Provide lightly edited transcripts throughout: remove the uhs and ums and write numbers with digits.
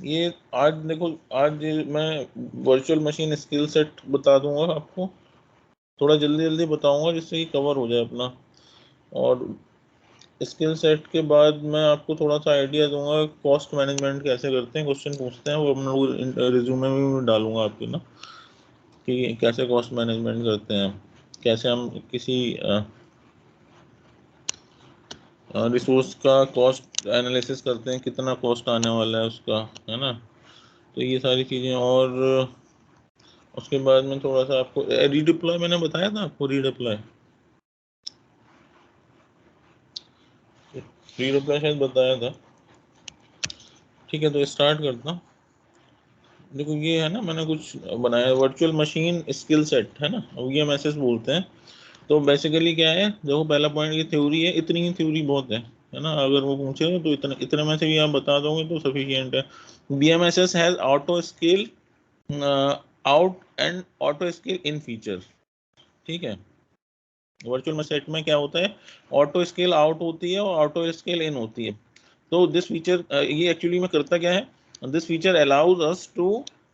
ये आज देखो, आज मैं वर्चुअल मशीन स्किल सेट बता दूंगा आपको, थोड़ा जल्दी जल्दी बताऊंगा जिससे कि कवर हो जाए अपना। और स्किल सेट के बाद मैं आपको थोड़ा सा आइडिया दूंगा कॉस्ट मैनेजमेंट कैसे करते हैं, क्वेश्चन पूछते हैं वो हम लोग रिज्यूमे में भी डालूंगा आपके ना, कि कैसे कॉस्ट मैनेजमेंट करते हैं, कैसे हम किसी रिसोर्स का कॉस्ट एनालिसिस करते हैं, कितना कॉस्ट आने वाला है उसका, है ना। तो ये सारी चीज़ें। और उसके बाद में थोड़ा सा आपको रीडिप्लॉय मैंने बताया था आपको, रीडिप्लॉय रीडिप्लॉय शायद बताया था। ठीक है, तो स्टार्ट करता हूँ। देखो ये है ना, मैंने कुछ बनाया वर्चुअल मशीन स्किल सेट, है ना, VMSS बोलते हैं। तो बेसिकली क्या है, देखो पहला पॉइंट ये थ्योरी है, इतनी ही थ्योरी बहुत है ना। अगर वो पूछे तो इतने इतने में से भी आप बता दोगे तो सफिशिएंट है। BMSS has auto scale out and auto scale in feature. ठीक है, वर्चुअल मशीन में क्या होता है, ऑटो स्केल आउट होती है और ऑटो स्केल इन होती है। तो दिस फीचर ये एक्चुअली में करता क्या है, this feature allows us to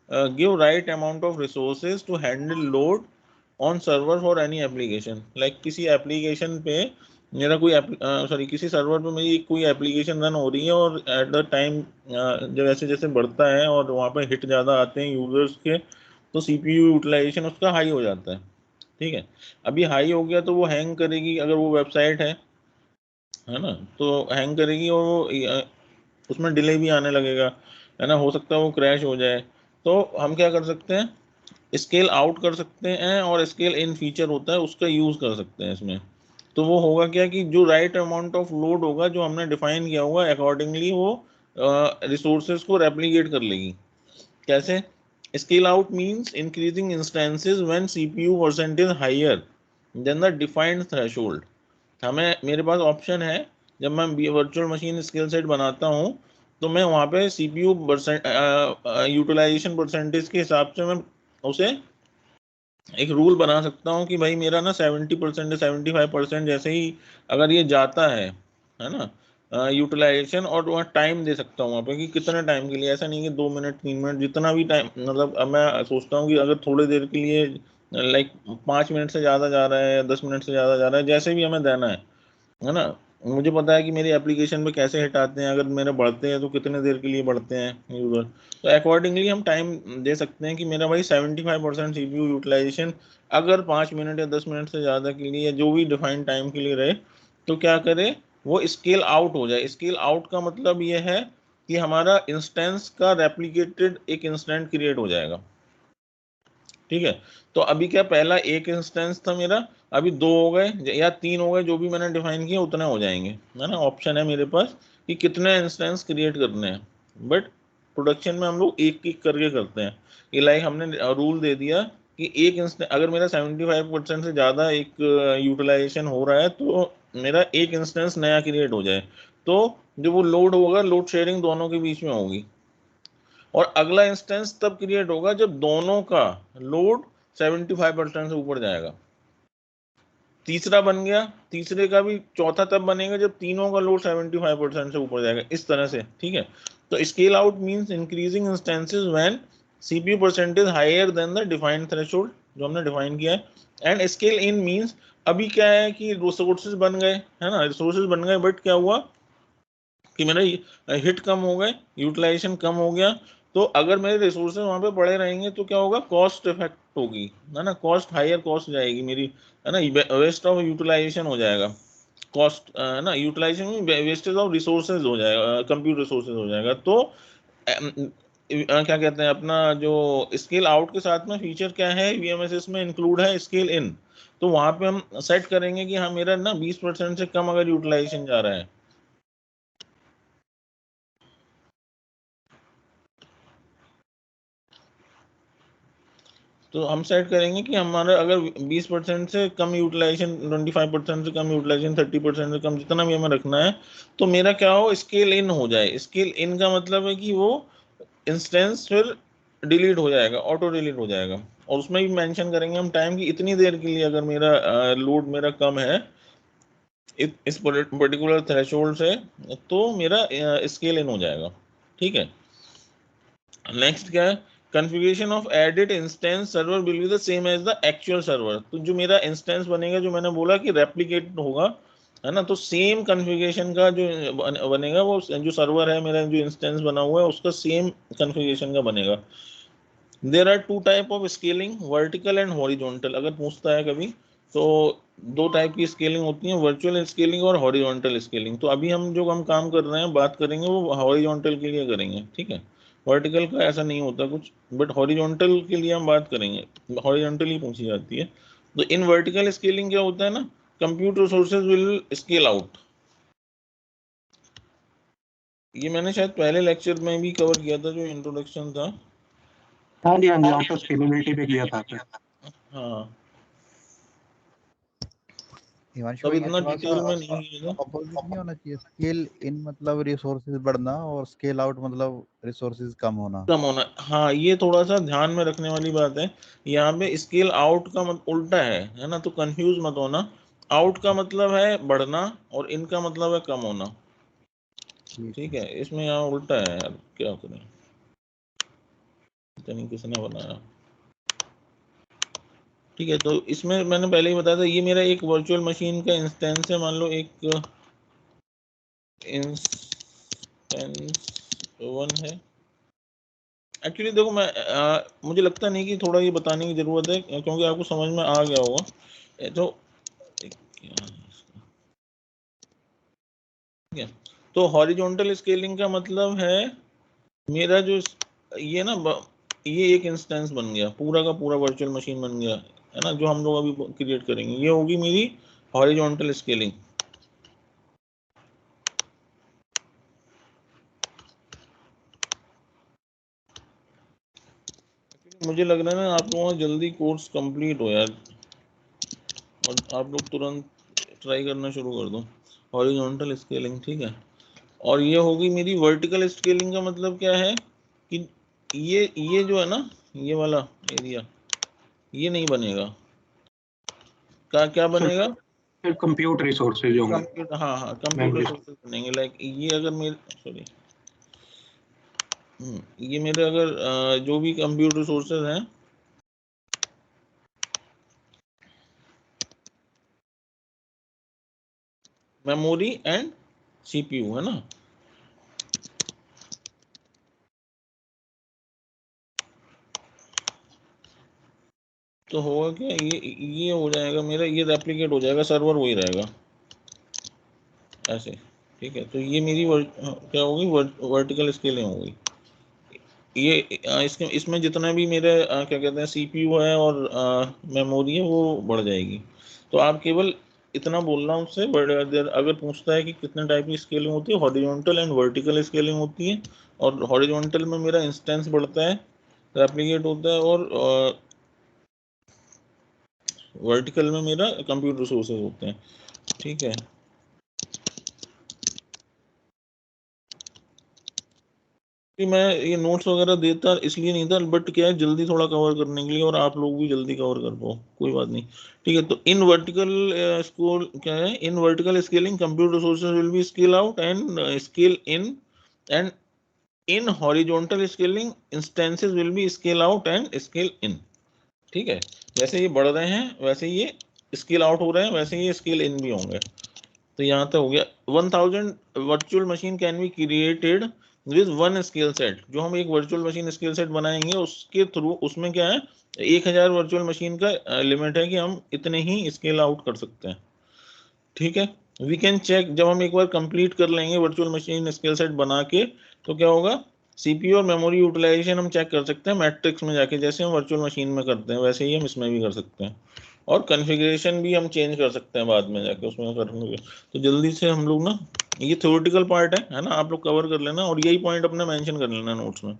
give right amount of resources to handle load on server for any application. Like किसी एप्लीकेशन पे मेरा कोई सॉरी किसी सर्वर पे मेरी कोई एप्लीकेशन रन हो रही है, और एट द टाइम जब जैसे जैसे बढ़ता है और वहाँ पे हिट ज़्यादा आते हैं यूजर्स के, तो CPU यूटिलाइजेशन उसका हाई हो जाता है। ठीक है, अभी हाई हो गया तो वो हैंग करेगी, अगर वो वेबसाइट है ना, तो हैंग करेगी और वो उसमें डिले भी आने लगेगा, है ना, हो सकता है वो क्रैश हो जाए। तो हम क्या कर सकते हैं, स्केल आउट कर सकते हैं, और स्केल इन फीचर होता है उसका यूज़ कर सकते हैं इसमें। तो वो होगा क्या कि जो राइट अमाउंट ऑफ लोड होगा जो हमने डिफाइन किया होगा, अकॉर्डिंगली वो रिसोर्सेज को रेप्लिकेट कर लेगी। कैसे, scale out means increasing instances when CPU percent is higher than the defined threshold. हमें मेरे पास ऑप्शन है, जब मैं वर्चुअल मशीन स्किल सेट बनाता हूँ तो मैं वहाँ पे CPU परसेंट यूटिलाइजेशन परसेंटेज के हिसाब से मैं उसे एक रूल बना सकता हूँ कि भाई मेरा ना 70% 75% जैसे ही अगर ये जाता है ना यूटिलाइजेशन, और वहाँ टाइम दे सकता हूँ वहाँ पे कि कितने टाइम के लिए। ऐसा नहीं कि 2 मिनट 3 मिनट जितना भी टाइम, मतलब अब मैं सोचता हूँ कि अगर थोड़ी देर के लिए लाइक 5 मिनट से ज़्यादा जा रहा है या 10 मिनट से ज़्यादा जा रहा है, जैसे भी हमें देना है ना। मुझे पता है कि मेरी एप्लीकेशन पे कैसे हिट आते हैं, अगर मेरे बढ़ते हैं तो कितने देर के लिए बढ़ते हैं यूजर। तो अकॉर्डिंगली हम टाइम दे सकते हैं कि मेरा भाई 75% CPU यूटिलाइजेशन अगर 5 मिनट या 10 मिनट से ज़्यादा के लिए, जो भी डिफाइंड टाइम के लिए रहे, तो क्या करे, वो स्केल आउट हो जाए। स्केल आउट का मतलब ये है कि हमारा इंस्टेंस का रेप्लिकेटेड एक इंस्टेंट क्रिएट हो जाएगा। ठीक है, तो अभी क्या, पहला एक इंस्टेंस था मेरा, अभी 2 हो गए या 3 हो गए, जो भी मैंने डिफाइन किया उतने हो जाएंगे, है ना। ऑप्शन है मेरे पास कि कितने इंस्टेंस क्रिएट करने हैं, बट प्रोडक्शन में हम लोग एक एक करके करते हैं। ये लाइक हमने रूल दे दिया कि एक इंस्टेंस, अगर मेरा 75% से ज़्यादा एक यूटिलाइजेशन हो रहा है तो मेरा एक इंस्टेंस नया क्रिएट हो जाए, तो जो वो लोड होगा, लोड शेयरिंग दोनों के बीच में होगी। और अगला इंस्टेंस तब क्रिएट होगा जब दोनों का लोड 75% से ऊपर जाएगा। तीसरा बन गया, तीसरे का भी चौथा तब बनेगा जब तीनों का लोड 75% से ऊपर जाएगा, इस तरह से। ठीक है, तो scale out means increasing instances when CPU percent is higher than the defined threshold, जो हमने डिफाइन किया है। एंड स्केल इन मींस, अभी क्या है कि रिसोर्सेज बन गए, है ना, रिसोर्सेज बन गए, बट क्या हुआ कि मेरा हिट कम हो गए, यूटिलाइजेशन कम हो गया। तो अगर मेरे रिसोर्सेज वहाँ पे पड़े रहेंगे तो क्या होगा, कॉस्ट इफेक्ट होगी, है ना, कॉस्ट हायर कॉस्ट जाएगी मेरी, है ना, वेस्ट ऑफ यूटिलाइजेशन हो जाएगा। कॉस्ट, है ना, यूटिलाइजेशन में वेस्टेज ऑफ रिसोर्सेज हो जाएगा, कंप्यूटर रिसोर्सेज हो जाएगा। तो क्या कहते हैं, अपना जो स्केल आउट के साथ में फीचर क्या है VMSS में इंक्लूड है, स्केल इन। तो वहाँ पे हम सेट करेंगे कि हाँ मेरा ना 20% से कम अगर यूटिलाइजेशन जा रहा है, तो हम सेट करेंगे कि हमारा अगर 20% से कम यूटिलाइजेशन, 25% से कम यूटिलाइजेशन, 30% से कम, जितना भी हमें रखना है, तो मेरा क्या हो, स्केल इन हो जाए। स्केल इन का मतलब है कि वो इंस्टेंस फिर डिलीट हो जाएगा, ऑटो डिलीट हो जाएगा। और उसमें भी मेंशन करेंगे हम टाइम की, इतनी देर के लिए अगर मेरा लोड मेरा कम है इस पर्टिकुलर थ्रेशोल्ड से, तो मेरा स्केल इन हो जाएगा। ठीक है, नेक्स्ट क्या है, configuration of edit instance server will be the same as the actual server. तो जो मेरा इंस्टेंस बनेगा, जो मैंने बोला कि रेप्लिकेट होगा, है ना, तो सेम कॉन्फ़िगरेशन का जो बनेगा वो जो सर्वर है मेरा, जो इंस्टेंस बना हुआ है उसका सेम कॉन्फ़िगरेशन का बनेगा। There are two type of scaling, vertical and horizontal. अगर पूछता है कभी तो दो टाइप की स्केलिंग होती है, वर्चुअल स्केलिंग और हॉरिजॉन्टल स्केलिंग। तो अभी हम जो काम कर रहे हैं, बात करेंगे, वो हॉरिजॉन्टल के लिए करेंगे, ठीक है। वर्टिकल का ऐसा नहीं होता कुछ, बट हॉरिजॉन्टल के लिए हम बात करेंगे, हॉरिजॉन्टल ही पूछी जाती है। तो इन वर्टिकल स्केलिंग क्या होता है ना, computer resources will scale out. ये मैंने शायद पहले लेक्चर में भी कवर किया था, जो इंट्रोडक्शन था। हाँ जी, ऑटो स्केलेबिलिटी पे किया था आपने। हाँ, हिमांशु तब भाई, ये इतना थोड़ा डिटेल सा में नहीं किया था। अपोजिट नहीं होना चाहिए? स्केल इन मतलब रिसोर्सेज बढ़ना और स्केल आउट मतलब रिसोर्सेज कम होना। कम होना, हाँ, ये थोड़ा सा ध्यान में रखने वाली बात है। यहाँ पे स्केल आउट का उल्टा है ना, तो कंफ्यूज मत होना। आउट का मतलब है बढ़ना और इन का मतलब है कम होना, ठीक है। इसमें यहाँ उल्टा है यार, क्या करें, पता नहीं किसने बनाया, ठीक है। तो इसमें मैंने पहले ही बताया था, ये मेरा एक वर्चुअल मशीन का इंस्टेंस है। मान लो एक इंस्टेंस 1 है। एक्चुअली देखो, मुझे लगता नहीं कि थोड़ा ये बताने की ज़रूरत है, क्योंकि आपको समझ में आ गया होगा। तो ठीक है, तो हॉरिजॉन्टल स्केलिंग का मतलब है मेरा जो ये ना ये एक इंस्टेंस बन गया, पूरा का पूरा वर्चुअल मशीन बन गया, है ना, जो हम लोग अभी क्रिएट करेंगे, ये होगी मेरी हॉरिजॉन्टल स्केलिंग। मुझे लग रहा है ना आप लोगों का जल्दी कोर्स कंप्लीट हो यार, और आप लोग तुरंत ट्राई करना शुरू कर दो हॉरिजॉन्टल स्केलिंग, ठीक है। और ये होगी मेरी वर्टिकल स्केलिंग का मतलब क्या है कि ये जो है ना, ये वाला एरिया ये नहीं बनेगा, क्या बनेगा, फिर कंप्यूट रिसोर्सेज होंगे, कंप्यूटर, हाँ कंप्यूटर रिसोर्सेज बनेंगे। लाइक ये अगर मेरे सॉरी ये मेरे अगर जो भी कंप्यूटर रिसोर्सेज हैं, मेमोरी एंड सीपीयू, है ना, तो होगा क्या, ये हो जाएगा मेरा, ये रेप्लिकेट हो जाएगा, सर्वर वही रहेगा ऐसे, ठीक है। तो ये मेरी क्या होगी, वर्टिकल स्केलिंग होगी। ये इसमें जितना भी मेरे क्या कहते हैं सीपीयू है और मेमोरी है, वो बढ़ जाएगी। तो आप केवल इतना बोलना उससे, अगर पूछता है कि कितने टाइप की स्केलिंग होती है, हॉरिजॉन्टल एंड वर्टिकल स्केलिंग होती है। और हॉरिजॉन्टल में मेरा इंस्टेंस बढ़ता है, रेप्लिकेट होता है, और वर्टिकल में मेरा कंप्यूटर रिसोर्सेज होते हैं, ठीक है। कि मैं ये नोट्स वगैरह देता इसलिए नहीं था, बट क्या है, जल्दी थोड़ा कवर करने के लिए, और आप लोग भी जल्दी कवर कर पाओ, कोई बात नहीं, ठीक है। तो इन वर्टिकल स्कोर क्या है, in vertical scaling computer resources will be scale out and scale in, and in horizontal scaling instances will be scale out and scale in, ठीक है। जैसे ये बढ़ रहे हैं वैसे ये स्केल आउट हो रहे हैं, वैसे ये स्केल इन भी होंगे। तो यहाँ तक हो गया। 1000 virtual machine can be created with one scale set. जो हम एक वर्चुअल मशीन स्केल सेट बनाएंगे उसके थ्रू, उसमें क्या है, 1000 वर्चुअल मशीन का लिमिट है कि हम इतने ही स्केल आउट कर सकते हैं, ठीक है। वी कैन चेक, जब हम एक बार कंप्लीट कर लेंगे वर्चुअल मशीन स्केल सेट बना के, तो क्या होगा, सीपीयू और मेमोरी यूटिलाइजेशन हम चेक कर सकते हैं मैट्रिक्स में जाके, जैसे हम वर्चुअल मशीन में करते हैं वैसे ही हम इसमें भी कर सकते हैं। और कॉन्फ़िगरेशन भी हम चेंज कर सकते हैं बाद में जाके उसमें करेंगे। तो जल्दी से हम लोग ना, ये थ्योरेटिकल पार्ट है ना, आप लोग कवर कर लेना, और यही पॉइंट अपने मेंशन कर लेना नोट्स में।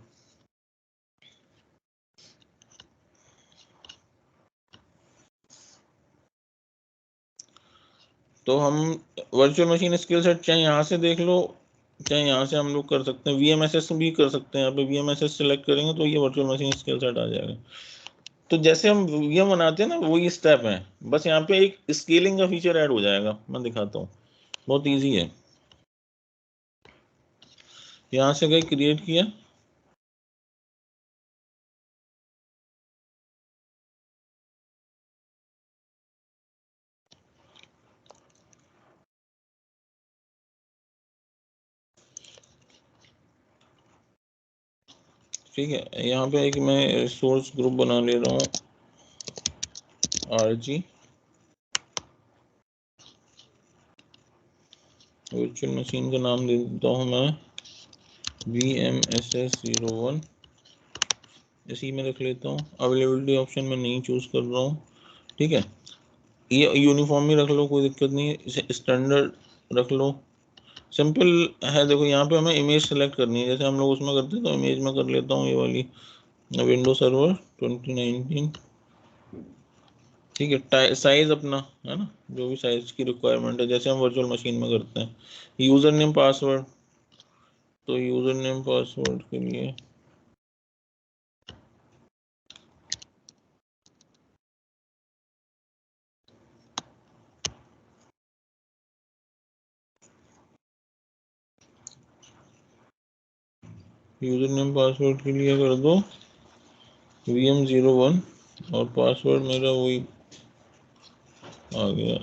तो हम वर्चुअल मशीन स्किल सेट चाहे यहाँ से देख लो, चाहे यहाँ से हम लोग कर सकते हैं, वीएमएसएस भी कर सकते हैं। यहाँ पे वीएमएसएस सेलेक्ट करेंगे तो ये वर्चुअल मशीन स्किल सेट आ जाएगा। तो जैसे हम वीएम बनाते हैं ना, वही स्टेप है, बस यहाँ पे एक स्केलिंग का फीचर ऐड हो जाएगा। मैं दिखाता हूँ, बहुत ईजी है। यहाँ से गए, क्रिएट किया, ठीक है, यहाँ पे एक मैं रिसोर्स ग्रुप बना ले रहा हूँ RG, वर्चुअल मशीन का नाम दे देता हूँ मैं VMSS01, इसी में रख लेता हूँ। अवेलेबिलिटी ऑप्शन में नहीं चूज कर रहा हूँ, ठीक है। ये यूनिफॉर्म ही रख लो, कोई दिक्कत नहीं है, इसे स्टैंडर्ड रख लो, सिंपल है। देखो यहाँ पे हमें इमेज सेलेक्ट करनी है, जैसे हम लोग उसमें करते हैं, तो इमेज में कर लेता हूँ ये वाली विंडो सर्वर 2019, ठीक है। साइज अपना है ना, जो भी साइज की रिक्वायरमेंट है, जैसे हम वर्चुअल मशीन में करते हैं। यूजर नेम पासवर्ड, तो यूजर नेम पासवर्ड के लिए कर दो VM01 और पासवर्ड मेरा वही आ गया,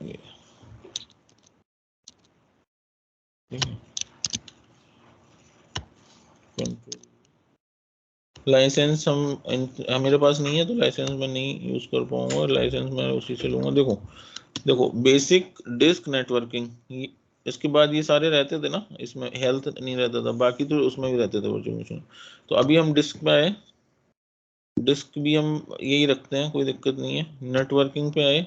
ठीक है। लाइसेंस मेरे पास नहीं है, तो लाइसेंस मैं नहीं यूज कर पाऊंगा, लाइसेंस मैं उसी से लूंगा। देखो बेसिक डिस्क नेटवर्किंग, इसके बाद ये सारे रहते थे ना, इसमें हेल्थ नहीं रहता था, बाकी तो उसमें भी रहते थे वर्चुअल मशीन। तो अभी हम डिस्क पे आए, डिस्क भी हम यही रखते हैं, कोई दिक्कत नहीं है। नेटवर्किंग पे आए,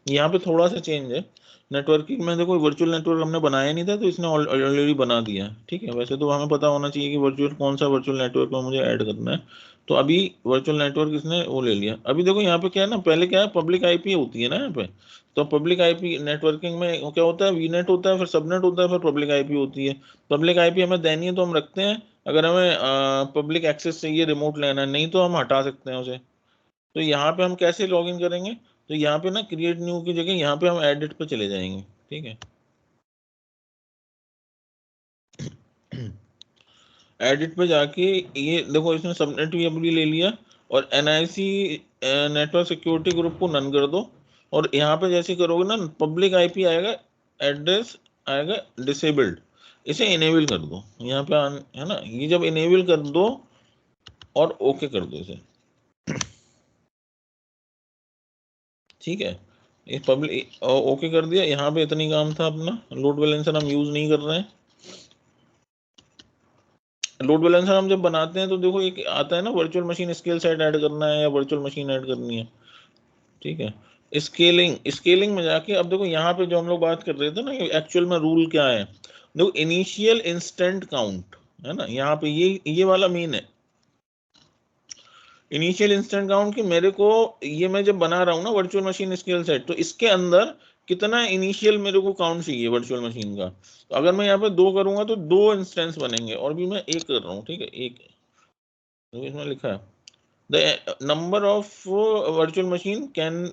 यहाँ पे थोड़ा सा चेंज है। नेटवर्किंग में देखो वर्चुअल नेटवर्क हमने बनाया नहीं था, तो इसने ऑलरेडी बना दिया है, ठीक है। वैसे तो हमें पता होना चाहिए कि वर्चुअल कौन सा वर्चुअल नेटवर्क में मुझे ऐड करना है। तो अभी वर्चुअल नेटवर्क इसने वो ले लिया। अभी देखो यहाँ पे क्या है ना, पहले क्या है, पब्लिक आईपी होती है ना यहाँ पे। तो पब्लिक आईपी नेटवर्किंग में क्या होता है, वीनेट होता है, फिर सबनेट होता है, फिर पब्लिक आईपी होती है। पब्लिक आईपी हमें देनी है तो हम रखते हैं, अगर हमें पब्लिक एक्सेस चाहिए, रिमोट लेना है, नहीं तो हम हटा सकते हैं उसे। तो यहाँ पे हम कैसे लॉग इन करेंगे, तो यहाँ पे ना क्रिएट न्यू की जगह यहाँ पे हम एडिट पे चले जाएंगे, ठीक है। एडिट पे जाके ये देखो, इसने सबनेट भी अभी ले लिया, और NIC नेटवर्क सिक्योरिटी ग्रुप को नन कर दो। और यहाँ पे जैसे करोगे ना, पब्लिक आईपी आएगा, एड्रेस आएगा डिसेबल्ड, इसे इनेबल कर दो यहाँ पे है ना। ये जब इनेबल कर दो और ओके कर दो इसे, ठीक है। ये पब्लिक ओके कर दिया। यहाँ पे इतनी काम था अपना, लोड बैलेंसर हम यूज नहीं कर रहे हैं। लोड बैलेंसर हम जब बनाते हैं तो देखो एक आता है ना, virtual machine scale set add करना है या वर्चुअल मशीन ऐड करनी है, ठीक है। स्केलिंग में जाके अब देखो यहाँ पे जो हम लोग बात कर रहे थे ना, एक्चुअल में रूल क्या है, देखो इनिशियल इंस्टेंट काउंट है ना, यहाँ पे ये वाला मेन है। इनिशियल इंस्टेंट काउंट कि मेरे को ये मैं जब बना रहा हूँ ना वर्चुअल मशीन स्केल सेट, तो इसके अंदर कितना इनिशियल मेरे को काउंट चाहिए वर्चुअल मशीन का। तो अगर मैं यहाँ पे 2 करूंगा तो 2 इंस्टेंस बनेंगे, और भी मैं 1 कर रहा हूँ, ठीक है। एक तो इसमें लिखा है the number of virtual machine can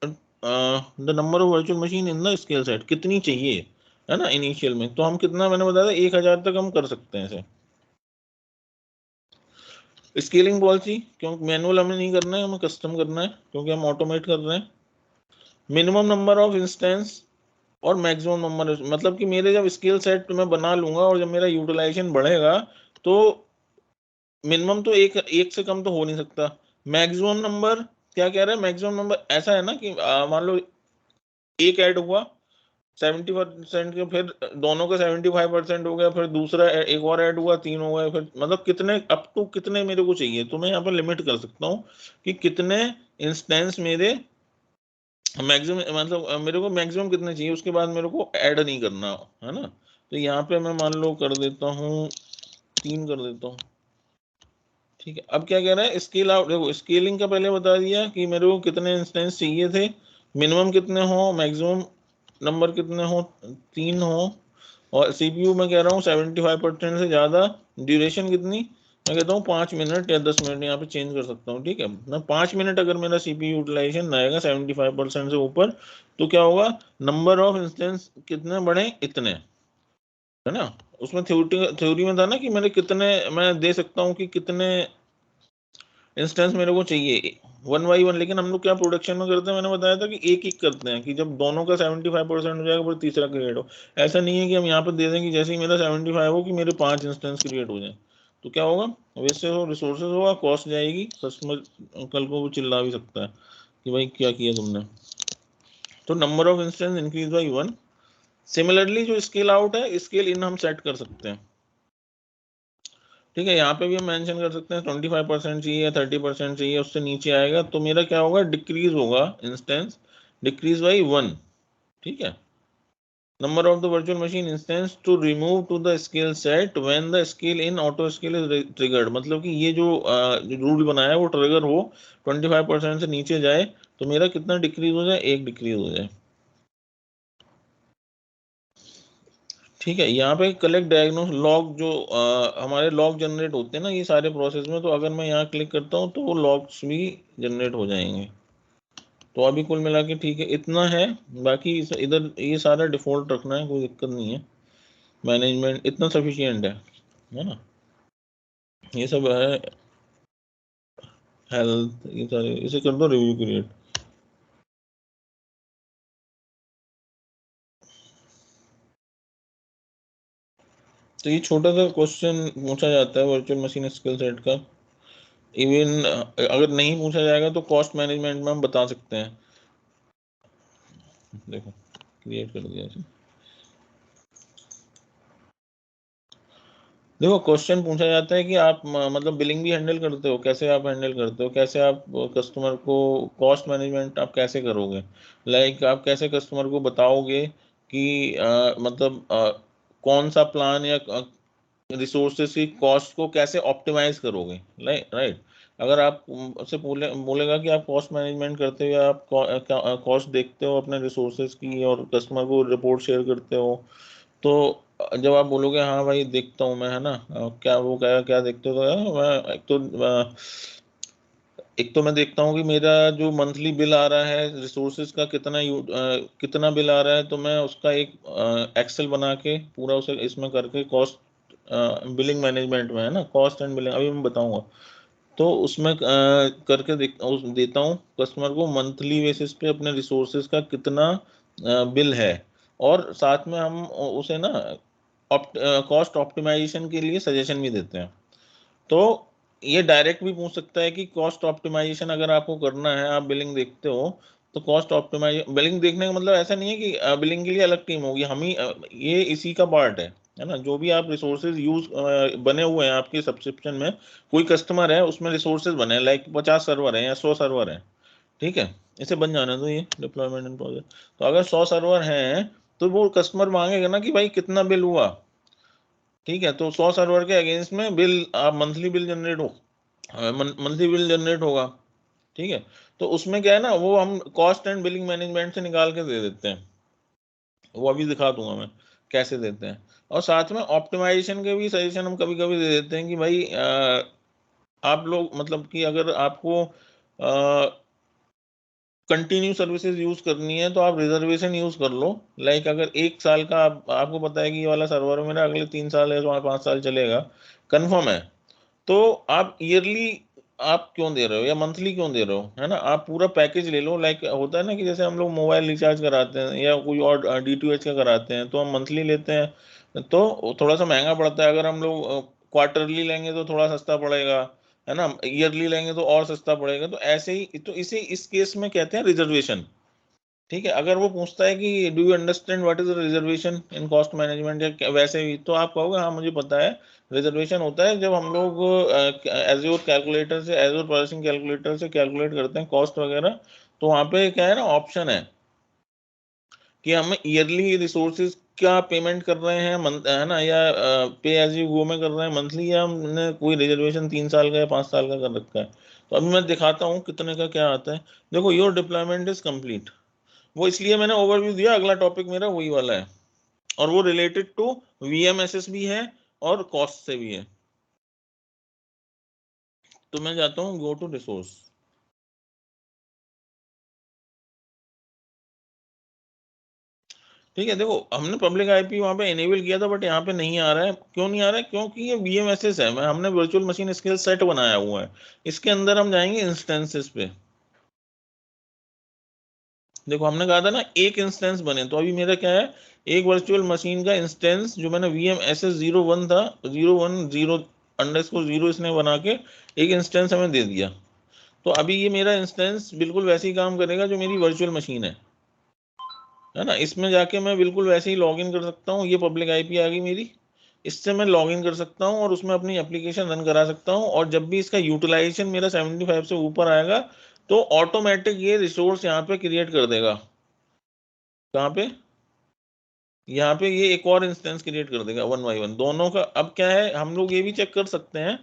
the number of virtual machine in the scale set, कितनी चाहिए है ना इनिशियल में। तो हम कितना, मैंने बताया था 1000 तक हम कर सकते हैं इसे। स्केलिंग पॉलिसी, क्योंकि मैनुअल हमें नहीं करना है, हमें कस्टम करना है, क्योंकि हम ऑटोमेट कर रहे हैं। मिनिमम नंबर ऑफ इंस्टेंस और मैक्सिमम नंबर, मतलब कि मेरे जब स्केल सेट मैं बना लूंगा और जब मेरा यूटिलाइजेशन बढ़ेगा, तो मिनिमम तो एक से कम तो हो नहीं सकता। मैक्सिमम नंबर क्या कह रहा है, मैक्सिमम नंबर ऐसा है ना कि मान लो एक ऐड हुआ 70% के, फिर दोनों का 75% हो गया, फिर दूसरा एक और ऐड हुआ, 3 हो गए, फिर मतलब कितने अप टू कितने मेरे को चाहिए, तो मैं यहाँ पर लिमिट कर सकता हूँ कि कितने इंस्टेंस मेरे मैक्सिमम, मतलब मेरे को मैक्सिमम कितने चाहिए, उसके बाद मेरे को ऐड नहीं करना है ना। तो यहाँ पे मैं मान लो कर देता हूँ 3 कर देता हूँ, ठीक है। अब क्या कह रहा है, स्केल आउट, देखो स्केलिंग का पहले बता दिया कि मेरे को कितने इंस्टेंस चाहिए थे, मिनिमम कितने हो, मैक्सिमम नंबर कितने हो, 3 हो। और CPU में कह रहा हूँ 75% से ज़्यादा, ड्यूरेशन कितनी, मैं कहता हूँ 5 मिनट या 10 मिनट, यहाँ पे चेंज कर सकता हूँ, ठीक है ना। 5 मिनट अगर मेरा CPU यूटिलाइजेशन आएगा 75% से ऊपर, तो क्या होगा, नंबर ऑफ इंस्टेंस कितने बढ़े, इतने, है ना। उसमें थ्योरी में था ना कि मैंने कितने, मैं दे सकता हूँ कि कितने इंस्टेंस मेरे को चाहिए 1 बाई 1। लेकिन हम लोग क्या प्रोडक्शन में करते हैं, मैंने बताया था कि एक करते हैं, कि जब दोनों का 75% हो जाएगा फिर तीसरा क्रिएट हो। ऐसा नहीं है कि हम यहाँ पर दे दें कि जैसे ही मेरा 75 हो कि मेरे 5 इंस्टेंस क्रिएट हो जाए, तो क्या होगा, वैसे हो रिसोर्सेज होगा, कॉस्ट जाएगी, कस्टमर कल को वो चिल्ला भी सकता है कि भाई क्या किया तुमने। तो number of instance increase by 1। Similarly जो स्केल आउट है, स्केल इन हम सेट कर सकते हैं, ठीक है। यहाँ पे भी हम मेंशन कर सकते हैं 25% चाहिए या 30% चाहिए, उससे नीचे आएगा तो मेरा क्या होगा, डिक्रीज होगा इंस्टेंस, डिक्रीज बाई 1, ठीक है। Number of the virtual machine instance to remove to the scale set when the scale in auto scale is triggered, मतलब कि ये जो रूल बनाया है वो ट्रिगर हो, 25% से नीचे जाए तो मेरा कितना डिक्रीज हो जाए, 1 डिक्रीज हो जाए, ठीक है। यहाँ पे कलेक्ट डायग्नोस लॉग, जो हमारे लॉग जनरेट होते हैं ना ये सारे प्रोसेस में, तो अगर मैं यहाँ क्लिक करता हूँ तो वो लॉग्स भी जनरेट हो जाएंगे। तो अभी कुल मिला के ठीक है, इतना है। बाकी इधर ये सारा डिफॉल्ट रखना है, कोई दिक्कत नहीं है, मैनेजमेंट इतना सफिशिएंट है ना। ये सब है, हेल्थ, ये सारे इसे कर दो रिव्यू क्रिएट। तो ये छोटा सा क्वेश्चन पूछा जाता है वर्चुअल मशीन स्किल सेट का। इवन अगर नहीं पूछा जाएगा तो कॉस्ट मैनेजमेंट में हम बता सकते हैं। देखो क्रिएट कर दिया इसे। देखो क्वेश्चन पूछा जाता है कि आप मतलब बिलिंग भी हैंडल करते हो, कैसे आप हैंडल करते हो, कैसे आप कस्टमर को कॉस्ट मैनेजमेंट आप कैसे करोगे, लाइक आप कैसे कस्टमर को बताओगे कि मतलब कौन सा प्लान या रिसोर्सेज की कॉस्ट को कैसे ऑप्टिमाइज करोगे, राइट। अगर आप उससे बोलेगा कि आप कॉस्ट मैनेजमेंट करते हो, आप कॉस्ट देखते हो अपने रिसोर्सेज की और कस्टमर को रिपोर्ट शेयर करते हो, तो जब आप बोलोगे हाँ भाई देखता हूँ मैं, है ना, क्या वो क्या क्या देखते हो, तो यार मैं एक तो मैं देखता हूँ कि मेरा जो मंथली बिल आ रहा है रिसोर्सेज का कितना बिल आ रहा है, तो मैं उसका एक एक्सेल बना के पूरा उसे इसमें करके कॉस्ट बिलिंग मैनेजमेंट में, है ना, कॉस्ट एंड बिलिंग अभी मैं बताऊंगा, तो उसमें करके देता हूँ कस्टमर को मंथली बेसिस पे अपने रिसोर्सेज का कितना बिल है, और साथ में हम उसे ना कॉस्ट ऑप्टिमाइजेशन के लिए सजेशन भी देते हैं। तो ये डायरेक्ट भी पूछ सकता है कि कॉस्ट ऑप्टिमाइजेशन अगर आपको करना है, आप बिलिंग देखते हो, तो कॉस्ट ऑप्टिमाइज बिलिंग देखने का मतलब ऐसा नहीं है कि बिलिंग के लिए अलग टीम होगी, हम ही ये इसी का पार्ट है ना। जो भी आप रिसोर्सेज यूज बने हुए हैं आपके सब्सक्रिप्शन में, कोई कस्टमर है उसमें रिसोर्सेज बने हैं, लाइक 50 सर्वर है या 100 सर्वर है, ठीक है, इसे बन जाने दो, ये डिप्लॉयमेंट इन प्रोजेक्ट। तो अगर 100 सर्वर हैं तो वो कस्टमर मांगेगा ना कि भाई कितना बिल हुआ, ठीक है। तो 100 सर्वर के अगेंस्ट में बिल आप मंथली बिल जनरेट हो, मंथली बिल जनरेट होगा, ठीक है। तो उसमें क्या है ना, वो हम कॉस्ट एंड बिलिंग मैनेजमेंट से निकाल के दे देते हैं, वो अभी दिखा दूंगा मैं कैसे देते हैं। और साथ में ऑप्टिमाइजेशन के भी सजेशन हम कभी कभी दे देते हैं कि भाई आप लोग मतलब कि अगर आपको कंटिन्यू सर्विसेज यूज करनी है तो आप रिजर्वेशन यूज कर लो, लाइक अगर 1 साल का आपको पता है कि ये वाला सर्वर मेरा अगले 3 साल या 5 साल चलेगा, कंफर्म है, तो आप ईयरली आप क्यों दे रहे हो या मंथली क्यों दे रहे हो, है ना। आप पूरा पैकेज ले लो, लाइक होता है ना कि जैसे हम लोग मोबाइल रिचार्ज कराते हैं या कोई और DTH का कराते हैं तो हम मंथली लेते हैं, तो थोड़ा सा महंगा पड़ता है। अगर हम लोग क्वार्टरली लेंगे तो थोड़ा सस्ता पड़ेगा, है ना, ईयरली लेंगे तो और सस्ता पड़ेगा। तो ऐसे ही, तो इसे इस केस में कहते हैं रिजर्वेशन, ठीक है। अगर वो पूछता है कि do you understand what is reservation in cost management या वैसे भी, तो आप कहोगे हाँ मुझे पता है। रिजर्वेशन होता है जब हम लोग एज्योर कैलकुलेटर से, एज्योर प्रोसेसिंग कैलकुलेटर से कैलकुलेट करते हैं कॉस्ट वगैरह, तो वहाँ पे क्या है ना, ऑप्शन है कि हम ईयरली रिसोर्सेज क्या पेमेंट कर रहे हैं, है ना, या पे एज यू गो में कर रहे हैं मंथली, या हमने कोई रिजर्वेशन 3 साल का या 5 साल का कर रखा है। तो अभी मैं दिखाता हूँ कितने का क्या आता है। देखो योर डिप्लॉयमेंट इज कंप्लीट, वो इसलिए मैंने ओवरव्यू दिया, अगला टॉपिक मेरा वही वाला है, और वो रिलेटेड टू VMSS भी है और कॉस्ट से भी है। तो मैं जाता हूँ गो टू रिसोर्स, ठीक है। देखो हमने पब्लिक IP वहाँ पे इनेबल किया था, बट यहाँ पे नहीं आ रहा है। क्यों नहीं आ रहा है, क्योंकि ये VMSS है, हमने वर्चुअल मशीन स्किल सेट बनाया हुआ है। इसके अंदर हम जाएंगे इंस्टेंसेस पे। देखो हमने कहा था ना एक इंस्टेंस बने, तो अभी मेरा क्या है, एक वर्चुअल मशीन का इंस्टेंस जो मैंने VMSS 01 था, 01 _0 इसने बना के एक इंस्टेंस हमें दे दिया। तो अभी ये मेरा इंस्टेंस बिल्कुल वैसे ही काम करेगा जो मेरी वर्चुअल मशीन है ना। इसमें जाके मैं बिल्कुल वैसे ही लॉग इन कर सकता हूँ। ये पब्लिक आईपी आ गई मेरी, इससे मैं लॉग इन कर सकता हूँ और उसमें अपनी एप्लीकेशन रन करा सकता हूँ। और जब भी इसका यूटिलाइजेशन मेरा 75 से ऊपर आएगा तो ऑटोमेटिक ये रिसोर्स यहाँ पे क्रिएट कर देगा। कहाँ पे? यहाँ पे ये एक और इंस्टेंस क्रिएट कर देगा 1 by 1 दोनों का। अब क्या है, हम लोग ये भी चेक कर सकते हैं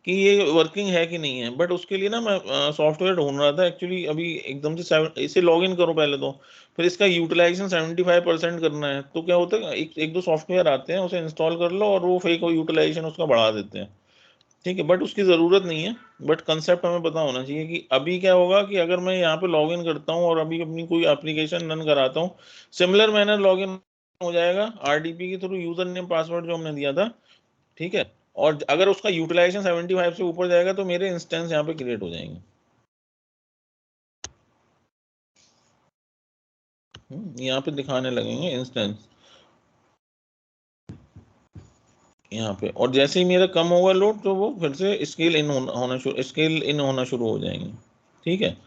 कि ये वर्किंग है कि नहीं है, बट उसके लिए ना मैं सॉफ्टवेयर ढूंढ रहा था एक्चुअली अभी एकदम से। इसे लॉग इन करो पहले तो, फिर इसका यूटिलाइजेशन 75% करना है। तो क्या होता है, एक दो सॉफ्टवेयर आते हैं, उसे इंस्टॉल कर लो और वो फेक यूटिलाइजेशन उसका बढ़ा देते हैं। ठीक है, बट उसकी ज़रूरत नहीं है। बट कंसेप्ट हमें पता होना चाहिए कि अभी क्या होगा कि अगर मैं यहाँ पे लॉग इन करता हूँ और अभी अपनी कोई एप्लीकेशन रन कराता हूँ, सिमिलर मैनर लॉग इन हो जाएगा आरडीपी के थ्रू, यूजर नेम पासवर्ड जो हमने दिया था। ठीक है, और अगर उसका यूटिलाइजेशन 75 से ऊपर जाएगा तो मेरे इंस्टेंस यहाँ पे क्रिएट हो जाएंगे। यहाँ पे दिखाने लगेंगे इंस्टेंस यहाँ पे। और जैसे ही मेरा कम होगा लोड तो वो फिर से स्केल इन होना शुरू हो जाएंगे। ठीक है,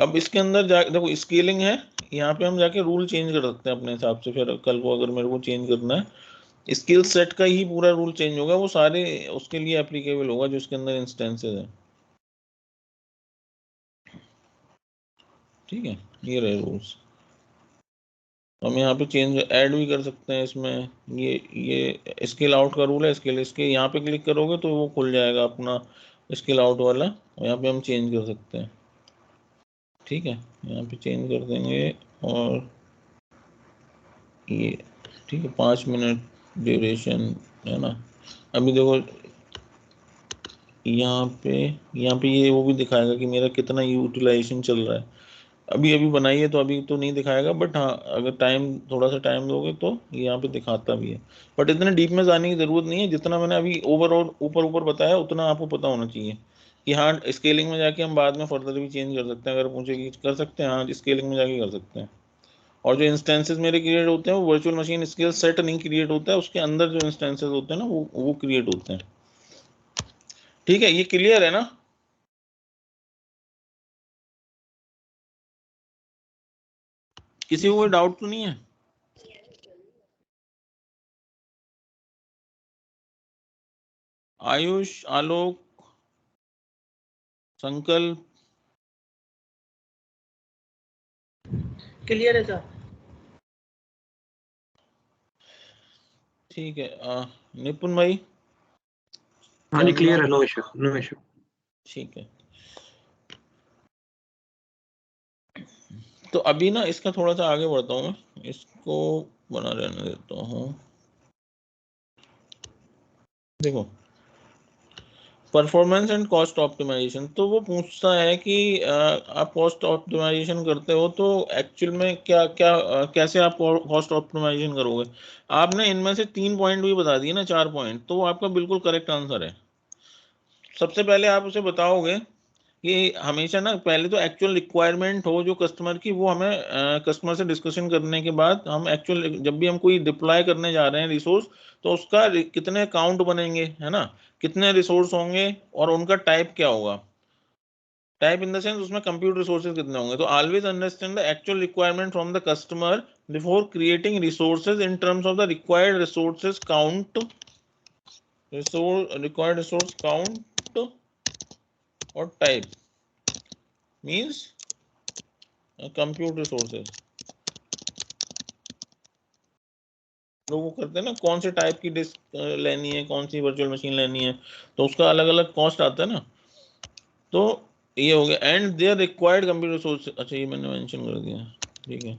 अब इसके अंदर जा देखो स्केलिंग है, यहाँ पे हम जाके रूल चेंज कर सकते हैं अपने हिसाब से। फिर कल को अगर मेरे को चेंज करना है, स्किल सेट का ही पूरा रूल चेंज होगा, वो सारे उसके लिए एप्लीकेबल होगा जो इसके अंदर इंस्टेंसेस है। ठीक है, ये रहे रूल्स। हम यहाँ पे चेंज ऐड भी कर सकते हैं इसमें। ये स्केल आउट का रूल है, स्केल इसके यहाँ पे क्लिक करोगे तो वो खुल जाएगा अपना स्केल आउट वाला, यहाँ पे हम चेंज कर सकते हैं। ठीक है, यहाँ पे चेंज कर देंगे और ये ठीक है 5 मिनट ड्यूरेशन है ना। अभी देखो यहाँ पे ये वो भी दिखाएगा कि मेरा कितना यूटिलाइजेशन चल रहा है। अभी अभी बनाई है तो अभी तो नहीं दिखाएगा, बट हाँ अगर थोड़ा सा टाइम दोगे तो ये यहाँ पे दिखाता भी है। बट इतने डीप में जाने की जरूरत नहीं है, जितना मैंने अभी ओवरऑल ऊपर बताया उतना आपको पता होना चाहिए कि हाँ स्केलिंग में जाके हम बाद में फर्दर भी चेंज कर सकते हैं। अगर पूछे कि कर सकते हैं, हाँ स्केलिंग में जाके कर सकते हैं। और जो इंस्टेंसेस मेरे क्रिएट होते हैं वो वर्चुअल मशीन स्केल सेट नहीं क्रिएट होता है, उसके अंदर जो इंस्टेंसेस होते हैं ना वो क्रिएट होते हैं। ठीक है, ये क्लियर है ना? किसी को कोई डाउट तो नहीं है? आयुष, आलोक, संकल्प? क्लियर है सर। ठीक है, निपुण भाई? हाँ जी क्लियर है, नो इशू नो इशू। ठीक है, तो अभी ना इसका थोड़ा सा आगे बढ़ता हूँ मैं, इसको बना रहने देता हूँ। देखो परफॉर्मेंस एंड कॉस्ट ऑप्टिमाइजेशन, तो वो पूछता है कि आप कॉस्ट ऑप्टिमाइजेशन करते हो तो एक्चुअल में क्या क्या कैसे आप कॉस्ट ऑप्टिमाइजेशन करोगे। आपने इनमें से 3 पॉइंट भी बता दिए ना, 4 पॉइंट, तो वो आपका बिल्कुल करेक्ट आंसर है। सबसे पहले आप उसे बताओगे कि हमेशा ना पहले तो एक्चुअल रिक्वायरमेंट हो जो कस्टमर की, वो हमें कस्टमर से डिस्कशन करने के बाद हम एक्चुअल जब भी हम कोई डिप्लॉय करने जा रहे हैं रिसोर्स, तो उसका कितने काउंट बनेंगे है ना, कितने रिसोर्स होंगे और उनका टाइप क्या होगा। टाइप इन द सेंस उसमें कंप्यूट रिसोर्सेज कितने होंगे। तो always understand the actual requirement from the customer before creating resources in terms of the required resources count, required resource count और टाइप मीन्स कंप्यूट रिसोर्सेज। लोग वो करते हैं ना कौन से टाइप की डिस्क लेनी है, कौन सी वर्चुअल मशीन लेनी है, तो उसका अलग अलग कॉस्ट आता है ना। तो ये हो गया and their required computer resource. अच्छा ये मैंने मेंशन कर दिया, ठीक है।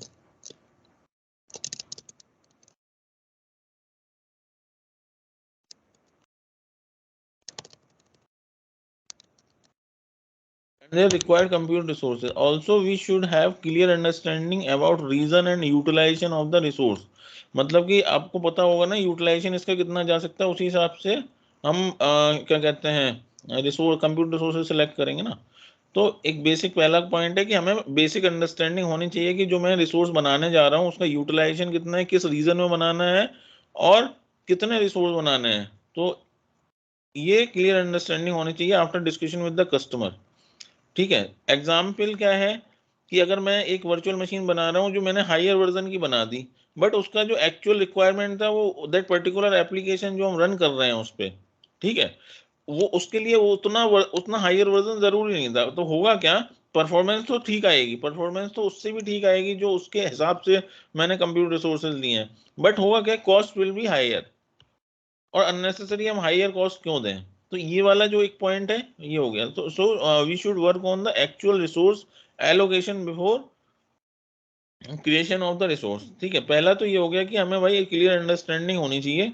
And their required compute resources. Also, we should have clear understanding about reason and utilization of the resource. मतलब कि आपको पता होगा ना यूटिलाइजेशन इसका कितना जा सकता है, उसी हिसाब से हम क्या कहते हैं रिसोर्स कंप्यूटर रिसोर्सेज सेलेक्ट करेंगे ना। तो एक बेसिक पहला पॉइंट है कि हमें बेसिक अंडरस्टैंडिंग होनी चाहिए कि जो मैं रिसोर्स बनाने जा रहा हूँ उसका यूटिलाइजेशन कितना है, किस रीजन में बनाना है और कितने रिसोर्स बनाने हैं। तो ये क्लियर अंडरस्टैंडिंग होनी चाहिए after discussion with the customer, ठीक है। एग्जाम्पल क्या है कि अगर मैं एक वर्चुअल मशीन बना रहा हूँ जो मैंने हायर वर्जन की बना दी, बट उसका जो एक्चुअल रिक्वायरमेंट था वो दैट पर्टिकुलर एप्लीकेशन जो हम रन कर रहे हैं उस पर, ठीक है, वो उसके लिए वो उतना हायर वर्जन जरूरी नहीं था। तो होगा क्या, परफॉर्मेंस तो ठीक आएगी, परफॉर्मेंस तो उससे भी ठीक आएगी जो उसके हिसाब से मैंने कंप्यूटर रिसोर्सेज लिए हैं, बट होगा क्या, कॉस्ट विल बी हायर, और अननेसेसरी हम हायर कॉस्ट क्यों दें। तो ये वाला जो एक पॉइंट है ये हो गया। तो so we should work on the actual resource allocation before creation of the resource, ठीक है। पहला तो ये हो गया कि हमें भाई एक क्लियर अंडरस्टैंडिंग होनी चाहिए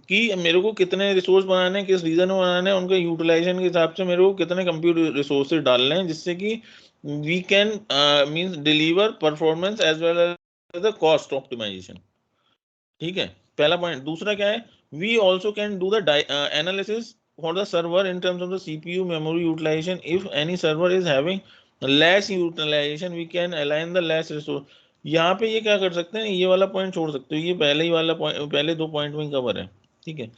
कि मेरे को कितने रिसोर्स बनाने हैं, किस रीजन में बनाने हैं, उनके यूटिलाइजेशन के हिसाब से मेरे को कितने कंप्यूटर रिसोर्सेज डालने हैं, जिससे कि we can means deliver performance as well as the cost optimization, ठीक है। पहला पॉइंट। दूसरा क्या है, we also can do the analysis for the server in terms of the CPU memory utilization. If any server is having less utilization we can align the less resource. यहाँ पे ये क्या कर सकते हैं, ये वाला पॉइंट छोड़ सकते हो, ये पहले ही वाला पॉइंट, पहले दो पॉइंट में कवर है, ठीक है।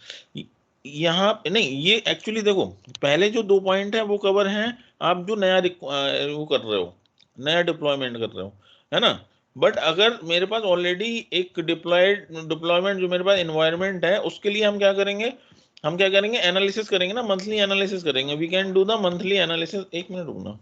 यहाँ नहीं, ये एक्चुअली देखो, पहले जो दो पॉइंट है वो कवर हैं आप जो नया वो कर रहे हो, नया डिप्लॉयमेंट कर रहे हो, है ना। बट अगर मेरे पास ऑलरेडी एक डिप्लॉयमेंट जो मेरे पास इन्वायरमेंट है, उसके लिए हम क्या करेंगे, हम क्या करेंगे, एनालिसिस करेंगे ना, मंथली एनालिसिस करेंगे। We can do the monthly analysis. एक मिनट रुकना।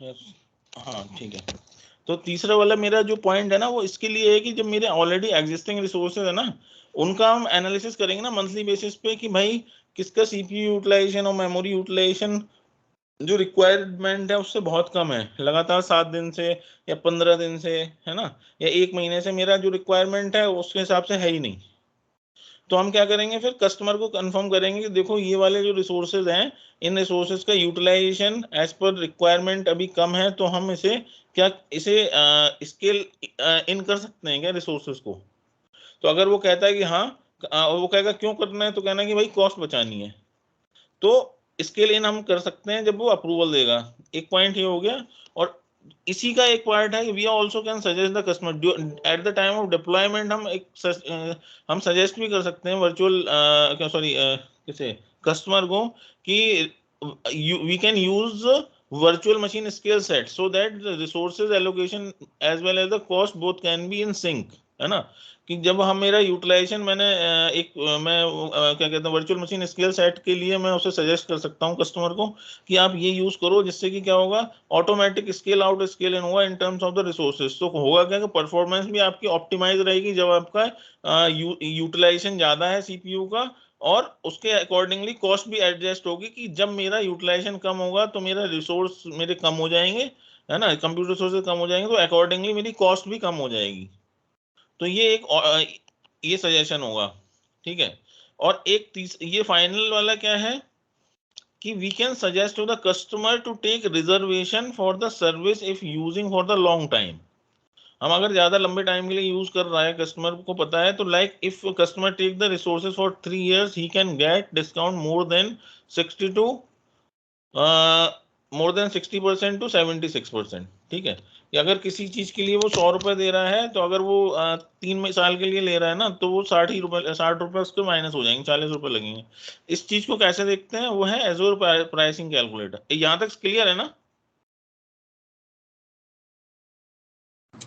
Yes. हाँ ठीक है। तो तीसरा वाला मेरा जो पॉइंट है ना, वो इसके लिए है कि जब मेरे ऑलरेडी एग्जिस्टिंग रिसोर्सेज है ना, उनका हम एनालिसिस करेंगे ना मंथली बेसिस पे कि भाई किसका सीपीयू यूटिलाइजेशन और मेमोरी यूटिलाइजेशन जो रिक्वायरमेंट है उससे बहुत कम है, लगातार 7 दिन से या 15 दिन से, है ना, या 1 महीने से मेरा जो रिक्वायरमेंट है उसके हिसाब से है ही नहीं। तो हम क्या करेंगे, फिर कस्टमर को कंफर्म करेंगे कि देखो ये वाले जो रिसोर्सेज हैं, इन रिसोर्सेज का यूटिलाइजेशन एज पर रिक्वायरमेंट अभी कम है, तो हम इसे क्या, इसे स्केल इन कर सकते हैं क्या रिसोर्सेज को। तो अगर वो कहता है कि हाँ, वो कहेगा क्यों करना है, तो कहना है कि भाई कॉस्ट बचानी है, तो स्केल इन हम कर सकते हैं जब वो अप्रूवल देगा। एक पॉइंट ये हो गया। और इसी का एक पार्ट है कि we also can suggest the customer at the time of deployment. हम सजेस्ट भी कर सकते हैं वर्चुअल क्या सॉरी किसे, कस्टमर को, कि we can use virtual machine scale set so that resources allocation as well as the cost both can be in sync, है ना। कि जब हम मेरा यूटिलाइजेशन मैंने मैं क्या कहते हैं वर्चुअल मशीन स्केल सेट के लिए मैं उसे सजेस्ट कर सकता हूँ कस्टमर को कि आप ये यूज करो, जिससे कि क्या होगा, automatic scale out scale in होगा in terms of the resources. तो होगा क्या कि परफॉर्मेंस भी आपकी ऑप्टिमाइज रहेगी जब आपका यूटिलाइजेशन ज्यादा है सीपीयू का, और उसके अकॉर्डिंगली कॉस्ट भी एडजस्ट होगी कि जब मेरा यूटिलाइजेशन कम होगा तो मेरा रिसोर्स मेरे कम हो जाएंगे, है ना, कंप्यूटर रिसोर्सेज कम हो जाएंगे, तो अकॉर्डिंगली मेरी कॉस्ट भी कम हो जाएगी। तो ये एक ये सजेशन होगा, ठीक है। और एक ये फाइनल वाला क्या है कि we can suggest to the customer to take reservation for the service if using for the long time. हम अगर ज्यादा लंबे टाइम के लिए यूज कर रहा है, कस्टमर को पता है, तो like if customer take the resources for 3 years he can get discount more than 60% to 76%, ठीक है। कि अगर किसी चीज के लिए वो 100 रुपए दे रहा है, तो अगर वो 3 साल के लिए ले रहा है ना, तो वो 60 रुपए उसके माइनस हो जाएंगे, 40 रुपए लगेंगे। इस चीज को कैसे देखते हैं, वो है एजोर प्राइसिंग कैलकुलेटर। यहाँ तक क्लियर है ना।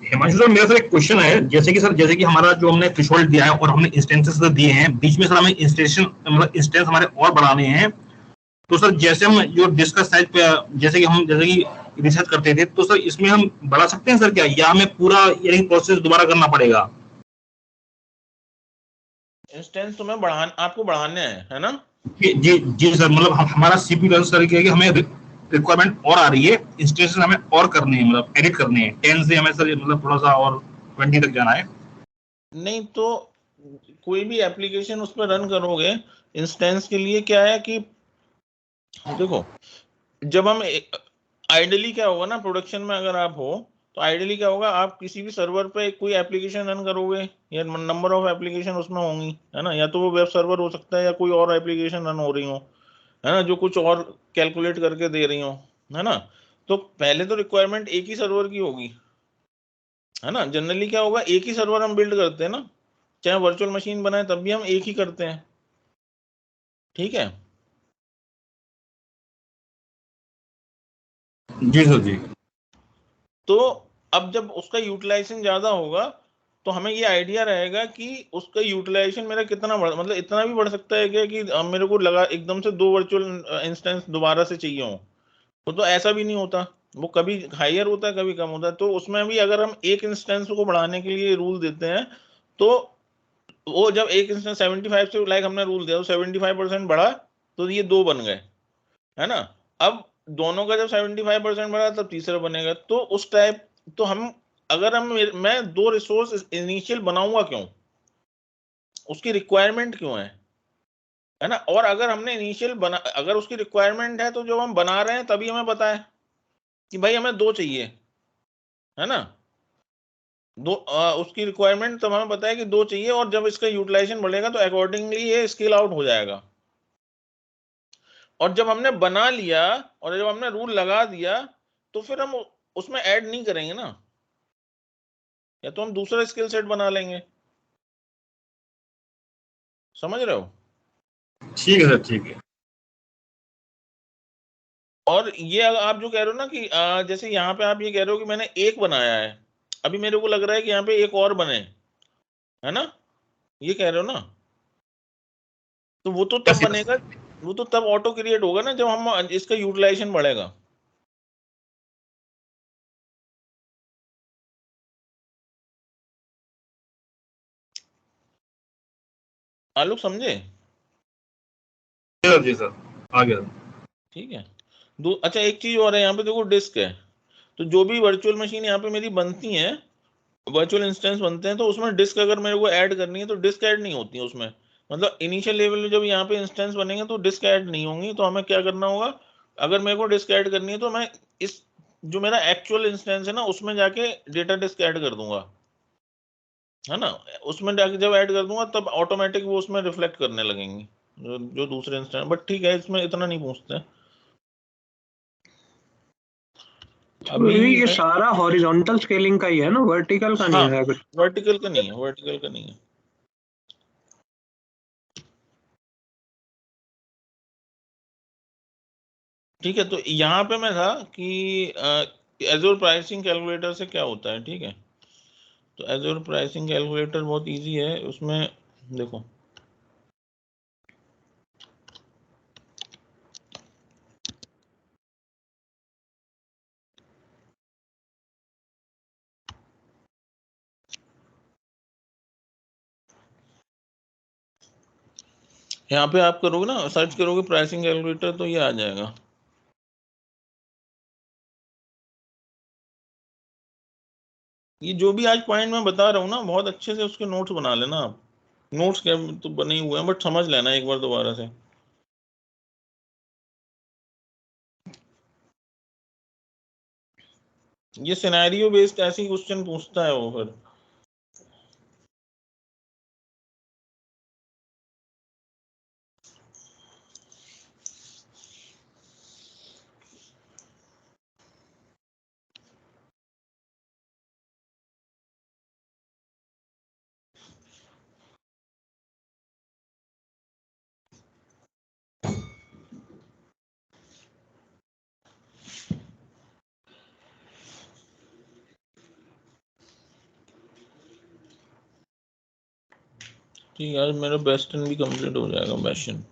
हिमांशु सर, मेरा सर एक क्वेश्चन है, जैसे कि सर, जैसे कि हमारा जो हमने थ्रेशोल्ड दिया है और हमने इंस्टेंसेस दिए हैं, बीच में सर हमें इंस्टेंस हमारे और बढ़ाने हैं, तो सर जैसे हम जो डिस्क का साइज पे जैसे कि रिसर्च करते थे, तो सर इसमें हम बढ़ा सकते हैं सर क्या, या हमें पूरा यही प्रोसेस दोबारा करना पड़ेगा? इंस्टेंस तुम्हें आपको बढ़ाने हैं, है ना? जी जी सर, मतलब हमारा सीपीयू सर क्या है कि हमें रिक्वायरमेंट और आ रही है, इंस्टेंस हमें और करने हैं, मतलब एडिट करने हैं 10 से हमें सर मतलब थोड़ा सा और 20 तक जाना है। नहीं तो कोई भी एप्लीकेशन उस पर रन करोगे इंस्टेंस के लिए क्या है कि देखो, जब हम आइडियली क्या होगा ना, प्रोडक्शन में अगर आप हो तो आइडियली क्या होगा, आप किसी भी सर्वर पे कोई एप्लीकेशन रन करोगे या नंबर ऑफ एप्लीकेशन उसमें होंगी, है ना? या तो वो वेब सर्वर हो सकता है या कोई और एप्लीकेशन रन हो रही हो, है ना, जो कुछ और कैलकुलेट करके दे रही हो, है ना? तो पहले तो रिक्वायरमेंट एक ही सर्वर की होगी, है ना? जनरली क्या होगा, एक ही सर्वर हम बिल्ड करते हैं ना, चाहे वर्चुअल मशीन बनाए तब भी हम एक ही करते हैं, ठीक है? जी सर जी। तो अब जब उसका यूटिलाइजेशन ज्यादा होगा तो हमें ये आइडिया रहेगा कि उसका यूटिलाइजेशन मेरा कितना बढ़, मतलब इतना भी बढ़ सकता है क्या कि मेरे को लगा एकदम से 2 वर्चुअल इंस्टेंस दोबारा से चाहिए हो, तो ऐसा भी नहीं होता, वो कभी हायर होता है कभी कम होता है। तो उसमें भी अगर हम एक इंस्टेंस को बढ़ाने के लिए रूल देते हैं तो वो जब एक इंस्टेंस 75 से लाइक हमने रूल दिया तो 75% बढ़ा तो ये 2 बन गए, है ना? अब दोनों का जब 75% बढ़ा तब तीसरा बनेगा, तो उस टाइप, तो हम अगर मैं 2 रिसोर्स इनिशियल बनाऊंगा क्यों, उसकी रिक्वायरमेंट क्यों है ना? और अगर हमने इनिशियल बना, अगर उसकी रिक्वायरमेंट है तो जो हम बना रहे हैं तभी हमें पता है कि भाई हमें 2 चाहिए, है ना? उसकी रिक्वायरमेंट तब हमें पता है कि 2 चाहिए, और जब इसका यूटिलाइजेशन बढ़ेगा तो अकॉर्डिंगली ये स्केल आउट हो जाएगा। और जब हमने बना लिया और जब हमने रूल लगा दिया तो फिर हम उसमें ऐड नहीं करेंगे ना, या तो हम दूसरा स्किल सेट बना लेंगे, समझ रहे हो? ठीक है सर, ठीक है। और ये आप जो कह रहे हो ना कि जैसे यहाँ पे आप ये कह रहे हो कि मैंने एक बनाया है, अभी मेरे को लग रहा है कि यहाँ पे एक और बने, है ना? ये कह रहे हो ना? तो वो तो तब यस यस। बनेगा, वो तो तब ऑटो क्रिएट होगा ना जब हम इसका यूटिलाइजेशन बढ़ेगा। आलोक समझे? जी सर, आ गया। ठीक है। अच्छा एक चीज और है, यहाँ पे देखो डिस्क है, तो जो भी वर्चुअल मशीन यहाँ पे मेरी बनती है, वर्चुअल इंस्टेंस बनते हैं, तो उसमें डिस्क अगर मेरे को ऐड करनी है तो डिस्क ऐड नहीं होती है उसमें, मतलब इनिशियल लेवल में जब यहाँ पे इंस्टेंस बनेंगे तो डिस्क ऐड नहीं होंगी। तो हमें क्या करना होगा, अगर मेरे को डिस्क ऐड करनी है तो मैं इस जो मेरा एक्चुअल इंस्टेंस है ना उसमें जाके डेटा डिस्क ऐड कर दूंगा, है ना? उसमें जाके जब ऐड कर दूंगा तब ऑटोमेटिक वो उसमें रिफ्लेक्ट करने लगेंगी जो दूसरे इंस्टेंस। बट ठीक है, इसमें इतना नहीं पूछते हैं तो अभी। ये सारा हॉरिजॉन्टल स्केलिंग का ही है ना, वर्टिकल का नहीं हाँ, है कुछ? वर्टिकल का नहीं है, वर्टिकल का नहीं है। ठीक है, तो यहाँ पे मैं था कि एजोर प्राइसिंग कैलकुलेटर से क्या होता है, ठीक है? तो एजोर प्राइसिंग कैलकुलेटर बहुत इजी है, उसमें देखो यहाँ पे आप करोगे ना, सर्च करोगे प्राइसिंग कैलकुलेटर तो ये आ जाएगा। ये जो भी आज पॉइंट मैं बता रहा हूँ ना, बहुत अच्छे से उसके नोट्स बना लेना आप। नोट्स क्या तो बने हुए हैं, बट समझ लेना एक बार दोबारा से। ये सिनेरियो बेस्ड ऐसी क्वेश्चन पूछता है वो फिर। ठीक है, आज मेरा बेस्टन भी कंप्लीट हो जाएगा, बेस्टन।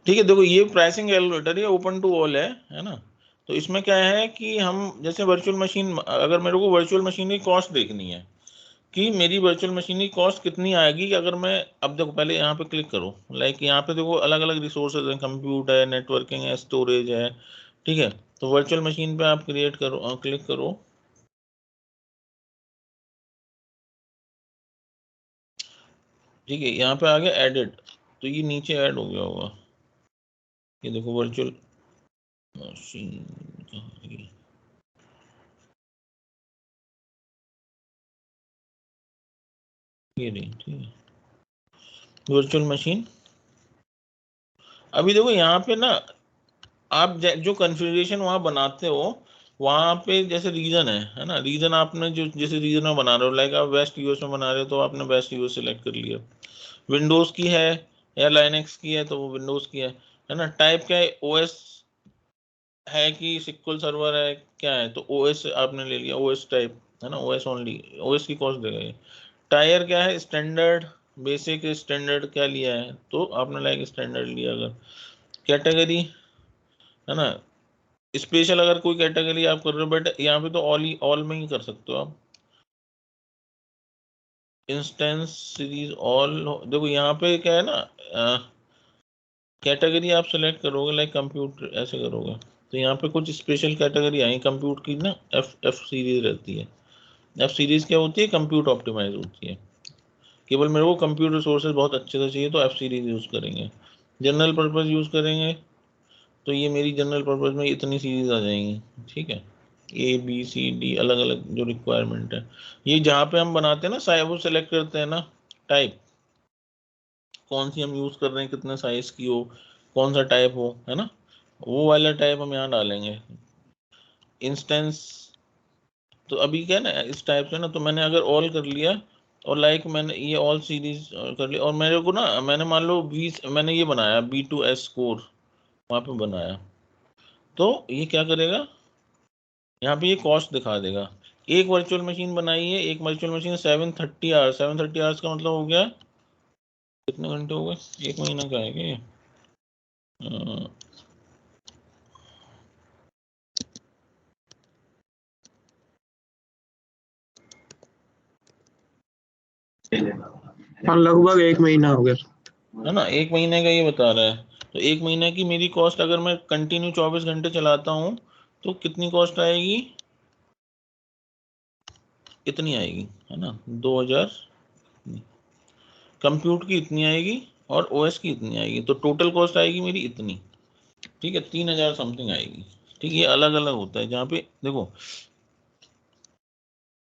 ठीक है, देखो ये प्राइसिंग कैलकुलेटर ये ओपन टू ऑल है ना। तो इसमें क्या है कि हम जैसे वर्चुअल मशीन, अगर मेरे को वर्चुअल मशीन की कॉस्ट देखनी है कि मेरी वर्चुअल मशीन की कॉस्ट कितनी आएगी, कि अगर मैं, अब देखो पहले यहाँ पे क्लिक करो, लाइक यहाँ पे देखो अलग अलग रिसोर्सेज हैं, कंप्यूट है, नेटवर्किंग है, स्टोरेज है, ठीक है। तो वर्चुअल मशीन पे आप क्रिएट करो, क्लिक करो, ठीक है, यहाँ पे आ गया एडिट, तो ये नीचे ऐड हो गया होगा, ये देखो वर्चुअल मशीन कहाँ गई? ये नहीं, ठीक है, वर्चुअल मशीन। अभी देखो यहाँ पे ना आप जो कॉन्फ़िगरेशन वहाँ बनाते हो, वहाँ पे जैसे रीजन है ना, रीजन आपने जो जैसे रीजन में बना रहे हो, लाइक आप वेस्ट यूएस में बना रहे हो तो आपने वेस्ट यूएस सेलेक्ट कर लिया। विंडोज़ की है या लाइनक्स की है तो वो विंडोज़ की है ना। टाइप क्या है, ओएस है कि सिक्वल सर्वर है, क्या है, तो ओएस आपने ले लिया, ओएस टाइप है ना, ओएस ओनली, ओएस की कॉस्ट देगा ये। टायर क्या है, स्टैंडर्ड, बेसिक, स्टैंडर्ड क्या लिया है, तो आपने लाइक स्टैंडर्ड लिया। अगर कैटेगरी है ना, स्पेशल अगर कोई कैटेगरी आप कर रहे हो, बट यहाँ पे तो ऑल में ही कर सकते हो आप। इंस्टेंस सीरीज ऑल, देखो यहाँ पे क्या है ना, कैटेगरी आप सेलेक्ट करोगे, लाइक कंप्यूटर ऐसे करोगे तो यहाँ पे कुछ स्पेशल कैटेगरी आई कंप्यूटर की ना, एफ सीरीज रहती है। एफ सीरीज क्या होती है, कंप्यूट ऑप्टिमाइज होती है। केवल मेरे को कंप्यूटर रिसोर्सेज बहुत अच्छे से चाहिए तो एफ सीरीज यूज़ करेंगे। जनरल पर्पज़ यूज़ करेंगे तो ये मेरी जनरल पर्पज़ में इतनी सीरीज आ जाएंगी, ठीक है। ए बी सी डी अलग अलग जो रिक्वायरमेंट है, ये जहाँ पे हम बनाते हैं ना साइज, वो सेलेक्ट करते हैं ना टाइप, कौन सी हम यूज़ कर रहे हैं, कितने साइज की हो, कौन सा टाइप हो, है ना, वो वाला टाइप हम यहाँ डालेंगे। इंस्टेंस, तो अभी क्या है ना इस टाइप से ना, तो मैंने अगर ऑल कर लिया और लाइक मैंने ये ऑल सीरीज कर लिया, और मेरे को ना, मैंने मान लो 20 मैंने ये बनाया B2S कोर वहाँ पे बनाया, तो ये क्या करेगा, यहाँ पे ये कॉस्ट दिखा देगा। एक वर्चुअल मशीन बनाई है, एक वर्चुअल मशीन 730 आवर्स, 730 आवर्स का मतलब हो गया कितने घंटे हो गए, एक महीना का है क्या ये? हाँ लगभग 1 महीना हो गया है ना, एक महीने का ये बता रहा है। तो एक महीने की मेरी कॉस्ट अगर मैं कंटिन्यू 24 घंटे चलाता हूँ तो कितनी कॉस्ट आएगी, इतनी आएगी, है ना, 2000, कंप्यूट की इतनी आएगी और ओएस की इतनी आएगी, तो टोटल कॉस्ट आएगी मेरी इतनी, ठीक है, 3000 समथिंग आएगी। ठीक, ये अलग अलग होता है। जहाँ पे देखो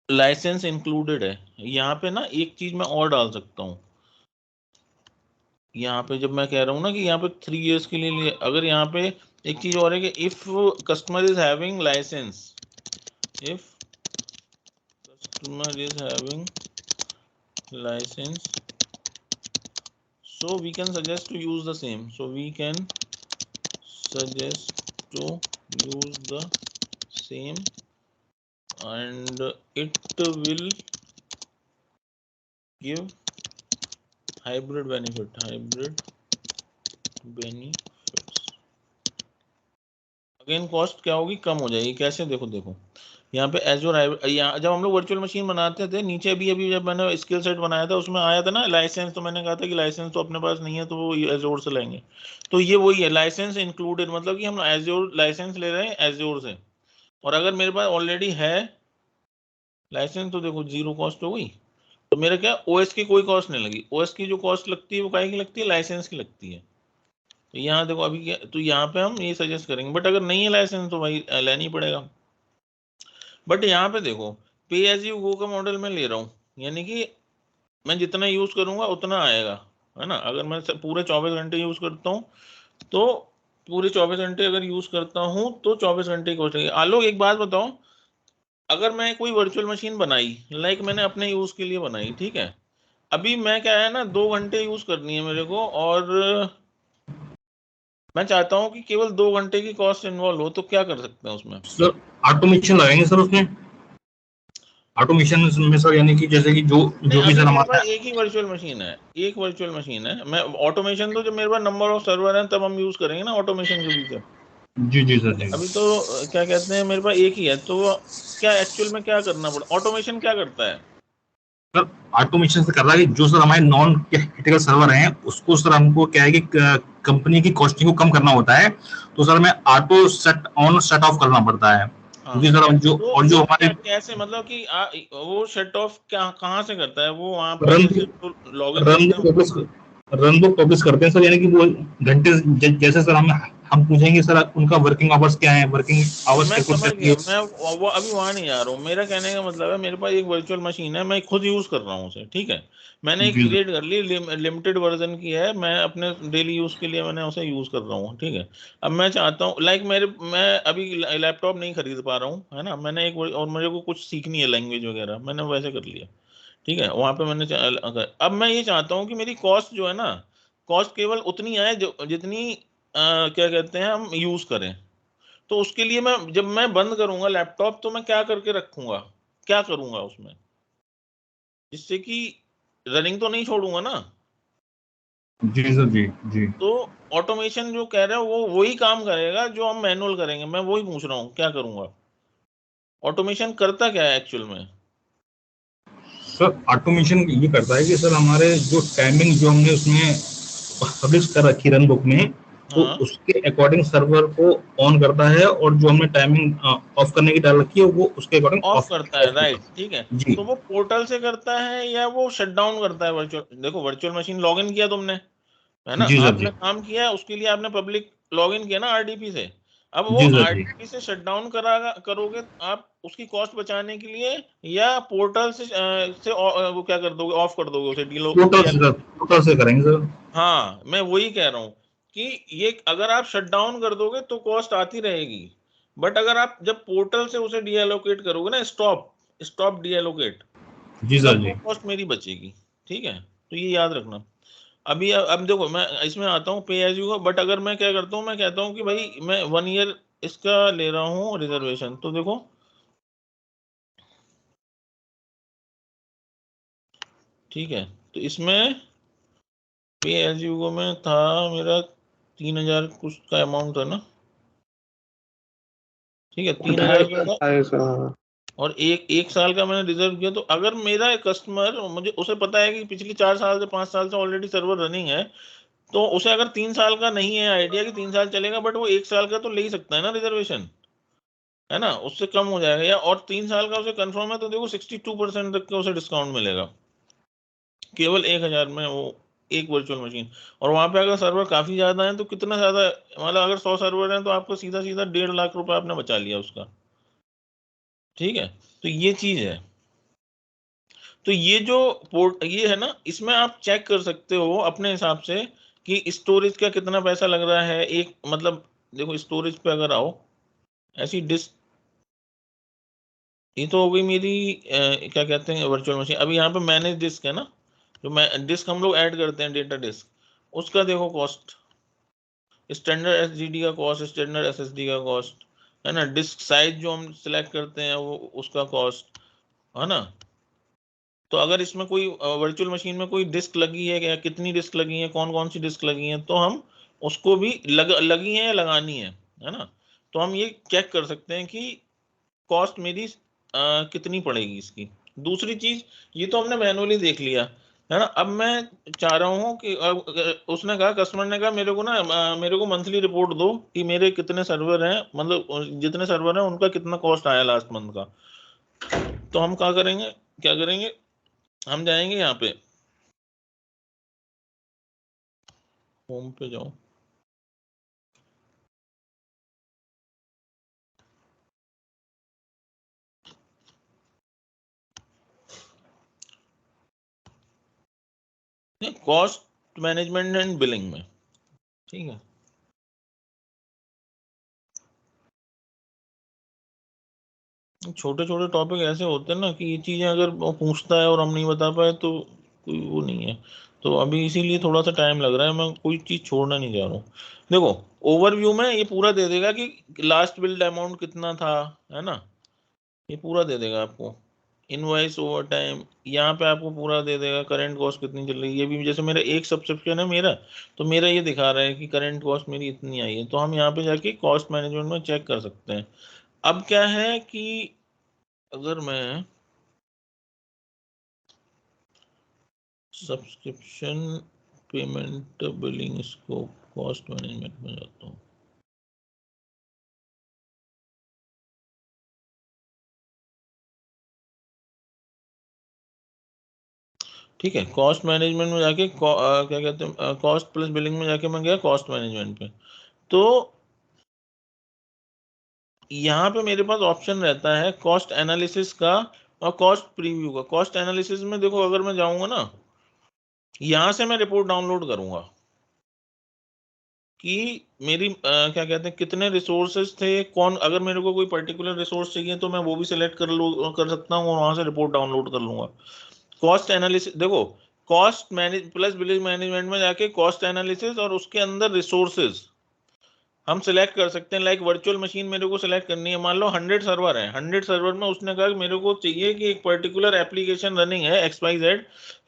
लाइसेंस इंक्लूडेड है, यहाँ पे ना एक चीज मैं और डाल सकता हूँ, यहाँ पे जब मैं कह रहा हूँ ना कि यहाँ पे 3 इयर्स के लिए अगर यहाँ पे एक चीज और है कि if customer is having license, if customer is having license, so we can suggest to use the same, so we can suggest to use the same and it will give hybrid benefits। Again cost क्या होगी, कम हो जाएगी। कैसे, देखो यहाँ पे एजोर, यहाँ जब हम लोग वर्चुअल मशीन बनाते थे नीचे भी, अभी जब मैंने स्किल सेट बनाया था उसमें आया था ना लाइसेंस, तो मैंने कहा था कि लाइसेंस तो अपने पास नहीं है तो वो एजोर से लेंगे, तो ये वही है लाइसेंस इंक्लूडेड, मतलब कि हम एजोर लाइसेंस ले रहे हैं एजोर से। और अगर मेरे पास ऑलरेडी है लाइसेंस तो देखो जीरो कॉस्ट हो गई, तो मेरा क्या ओएस की कोई कॉस्ट नहीं लगी। ओएस की जो कॉस्ट लगती है वो काहे की लगती है, लाइसेंस की लगती है। तो यहाँ देखो अभी क्या, तो यहाँ पे हम ये सजेस्ट करेंगे, बट अगर नहीं है लाइसेंस तो भाई लेना ही पड़ेगा। बट यहाँ पे देखो पे एज यू गो का मॉडल मैं ले रहा हूँ, यानी कि मैं जितना यूज करूंगा उतना आएगा, है ना। अगर मैं पूरे 24 घंटे यूज करता हूँ तो पूरे 24 घंटे अगर यूज करता हूँ तो 24 घंटे की हो जाएगी। आलोक एक बात बताओ, अगर मैं कोई वर्चुअल मशीन बनाई, लाइक मैंने अपने यूज के लिए बनाई, ठीक है, अभी मैं क्या है ना 2 घंटे यूज करनी है मेरे को, और मैं चाहता हूँ कि केवल 2 घंटे की कॉस्ट इन्वॉल्व हो, तो क्या कर सकते हैं उसमें? सर ऑटोमेशन लगाएंगे सर उसमें। ऑटोमेशन में सर यानी कि जैसे कि जो भी अभी सर मेरे हमारा पास एक ही वर्चुअल मशीन है, एक वर्चुअल मशीन है। मैं ऑटोमेशन तो जब मेरे पास नंबर ऑफ सर्वर है तब हम यूज करेंगे ना ऑटोमेशन के पीछे। जी सर जी अभी तो क्या कहते हैं मेरे पास एक ही है, तो क्या एक्चुअल में क्या करना पड़ा, ऑटोमेशन क्या करता है? सर ऑटोमेशन से कर रहा है कि जो सर हमारे नॉन क्रिटिकल सर्वर हैं उसको सर हमको क्या है कि कंपनी की कॉस्टिंग को कम करना होता है, तो सर हमें auto set on set of करना पड़ता है, हाँ, क्योंकि सर जो तो और जो वो हमारे कैसे, मतलब कि वो शट ऑफ क्या कहाँ से करता है वो? वहां पे रन जैसे लॉग इन रन करते बुक हैं। पब्लिश रन बुक पब्लिश करते हैं सर, यानी कि वो घंटे जैसे सर हम पूछेंगे सर उनका वर्किंग आवर्स क्या है, वर्किंग आवर्स मैं कैलकुलेट समझ करके गया, मैं वो अभी वहां नहीं आ रहा हूँ। मेरा कहने का मतलब है मेरे पास एक वर्चुअल मशीन है, मैं खुद यूज कर रहा हूँ उसे, ठीक है। मैंने एक जी सर क्रिएट कर ली, लिमिटेड वर्जन की है, मैं अपने डेली यूज के लिए मैंने उसे यूज कर रहा हूँ, ठीक है। अब मैं चाहता हूँ लाइक मैं अभी लैपटॉप नहीं खरीद पा रहा हूँ, है ना। मैंने एक और मेरे को कुछ सीखनी है लैंग्वेज वगैरह, मैंने वैसे कर लिया, ठीक है। वहां पे मैंने अब मैं ये चाहता हूँ कि मेरी कॉस्ट जो है ना, कॉस्ट केवल उतनी आए जो जितनी क्या कहते हैं हम यूज करें। तो उसके लिए मैं जब मैं बंद करूंगा लैपटॉप तो मैं क्या करके रखूंगा, क्या करूंगा उसमें, जिससे कि रनिंग तो नहीं छोड़ूंगा ना। जी सर जी जी तो ऑटोमेशन जो कह रहे हो वो वही काम करेगा जो हम मैनुअल करेंगे, मैं वही पूछ रहा हूँ क्या करूंगा। ऑटोमेशन करता क्या है एक्चुअल में? सर ऑटोमेशन ये करता है कि सर हमारे जो टाइमिंग जो हमने उसमें पब्लिश कर रखी रन बुक में, तो हाँ, उसके अकॉर्डिंग सर्वर को ऑन करता है, और जो हमने टाइमिंग ऑफ करने की डाल रखी है वो उसके अकॉर्डिंग ऑफ ऑफ करता है, ऑफ होगा। राइट, ठीक है। जी तो वो पोर्टल से करता है या वो शट डाउन करता है? वर्चुअल देखो, वर्चुअल मशीन लॉग इन किया तुमने, है ना, जी सर जी आपने काम किया है, उसके लिए आपने पब्लिक लॉगिन किया ना आरडीपी से। अब वो जी सर जी आरडीपी से शट डाउन करोगे आप उसकी कॉस्ट बचाने के लिए, या पोर्टल वो क्या कर दोगे, ऑफ कर दोगे उसे, टोटल से सर, टोटल से करेंगे सर। हाँ, मैं वही कह रहा हूँ कि ये अगर आप शट डाउन कर दोगे तो कॉस्ट आती रहेगी, बट अगर आप जब पोर्टल से उसे डीएलोकेट करोगे ना, स्टॉप स्टॉप डीएलोकेट, जी सर तब वो जी कॉस्ट मेरी बचेगी, ठीक है। तो ये याद रखना। अभी अब देखो मैं इसमें आता हूँ पे एज यू का, बट अगर मैं क्या करता हूँ, मैं कहता हूँ कि भाई मैं 1 ईयर इसका ले रहा हूँ रिजर्वेशन, तो देखो ठीक है। तो इसमें पे एज यू को में था मेरा 3,000 कुछ का अमाउंट था ना, ठीक है, 3,000 का था। 28 हाँ। और एक एक साल का मैंने रिजर्व किया, तो अगर मेरा कस्टमर, मुझे उसे पता है कि पिछली 4 साल से 5 साल से ऑलरेडी सर्वर रनिंग है, तो उसे अगर 3 साल का नहीं है आइडिया कि 3 साल चलेगा, बट वो 1 साल का तो ले ही सकता है ना रिजर्वेशन, है ना, उससे कम हो जाएगा। या और 3 साल का उसे कंफर्म है तो देखो 62% तक का उसे डिस्काउंट मिलेगा, केवल 1,000 में वो एक वर्चुअल मशीन। और वहां पे अगर सर्वर काफी ज्यादा है तो कितना ज्यादा, मतलब अगर 100 सर्वर है तो आपको सीधा सीधा 1.5 लाख रुपए आपने बचा लिया उसका, ठीक है। तो ये चीज है। तो ये जो पोर्ट ये है ना, इसमें आप चेक कर सकते हो अपने हिसाब से कि स्टोरेज का कितना पैसा लग रहा है एक, मतलब देखो स्टोरेज पे अगर आओ, ऐसी डिस्क, ये तो हो गई मेरी क्या कहते हैं वर्चुअल मशीन। अभी यहाँ पे मैनेज डिस्क है ना, जो मैं डिस्क हम लोग ऐड करते हैं डेटा डिस्क, उसका देखो कॉस्ट, स्टैंडर्ड एसडीडी का कॉस्ट, स्टैंडर्ड एसएसडी का कॉस्ट, है ना, डिस्क साइज जो हम सिलेक्ट करते हैं वो उसका कॉस्ट, है ना। तो अगर इसमें कोई वर्चुअल मशीन में कोई डिस्क लगी है या कितनी डिस्क लगी है, कौन कौन सी डिस्क लगी है, तो हम उसको भी लगी है या लगानी है ना। तो हम ये चेक कर सकते हैं कि कॉस्ट मेरी कितनी पड़ेगी इसकी। दूसरी चीज, ये तो हमने मैनुअली देख लिया, है ना। अब मैं चाह रहा हूँ कि उसने कहा, कस्टमर ने कहा मेरे को ना मेरे को मंथली रिपोर्ट दो कि मेरे कितने सर्वर हैं, मतलब जितने सर्वर हैं उनका कितना कॉस्ट आया लास्ट मंथ का। तो हम क्या करेंगे, हम जाएंगे यहाँ पे, होम पे जाओ, कॉस्ट मैनेजमेंट एंड बिलिंग में, ठीक है। छोटे छोटे टॉपिक ऐसे होते हैं ना कि ये चीजें अगर वो पूछता है और हम नहीं बता पाए तो कोई वो नहीं है। तो अभी इसीलिए थोड़ा सा टाइम लग रहा है, मैं कोई चीज छोड़ना नहीं चाह रहा हूँ। देखो ओवरव्यू में ये पूरा दे देगा कि लास्ट बिल्ड अमाउंट कितना था, है ना, ये पूरा दे देगा आपको। इनवॉइस ओवर टाइम, यहाँ पे आपको पूरा दे देगा करंट कॉस्ट कितनी चल रही है। ये भी जैसे मेरा एक सब्सक्रिप्शन है मेरा, तो मेरा ये दिखा रहा है कि करंट कॉस्ट मेरी इतनी आई है, तो हम यहाँ पे जाके कॉस्ट मैनेजमेंट में चेक कर सकते हैं। अब क्या है कि अगर मैं subscription payment billing scope cost management में जाता हूँ, ठीक है, कॉस्ट मैनेजमेंट में जाके क्या कहते हैं कॉस्ट प्लस बिलिंग में जाके मैं गया कॉस्ट मैनेजमेंट पे, तो यहाँ पे मेरे पास ऑप्शन रहता है कॉस्ट एनालिसिस का और कॉस्ट प्रीव्यू का। कॉस्ट एनालिसिस में देखो, अगर मैं जाऊंगा ना, यहाँ से मैं रिपोर्ट डाउनलोड करूंगा कि मेरी क्या कहते हैं कितने रिसोर्सेज थे, कौन, अगर मेरे को कोई पर्टिकुलर रिसोर्स चाहिए तो मैं वो भी सिलेक्ट कर सकता हूँ और वहां से रिपोर्ट डाउनलोड कर लूंगा। कॉस्ट एनालिसिस देखो, cost manage plus billing management में जाके कॉस्ट एनालिसिस और उसके अंदर रिसोर्सेज हम सिलेक्ट कर सकते हैं। लाइक वर्चुअल मशीन मेरे को सिलेक्ट करनी है, मान लो 100 सर्वर है, 100 सर्वर में उसने कहा कि मेरे को चाहिए कि एक पर्टिकुलर एप्लीकेशन रनिंग है XYZ,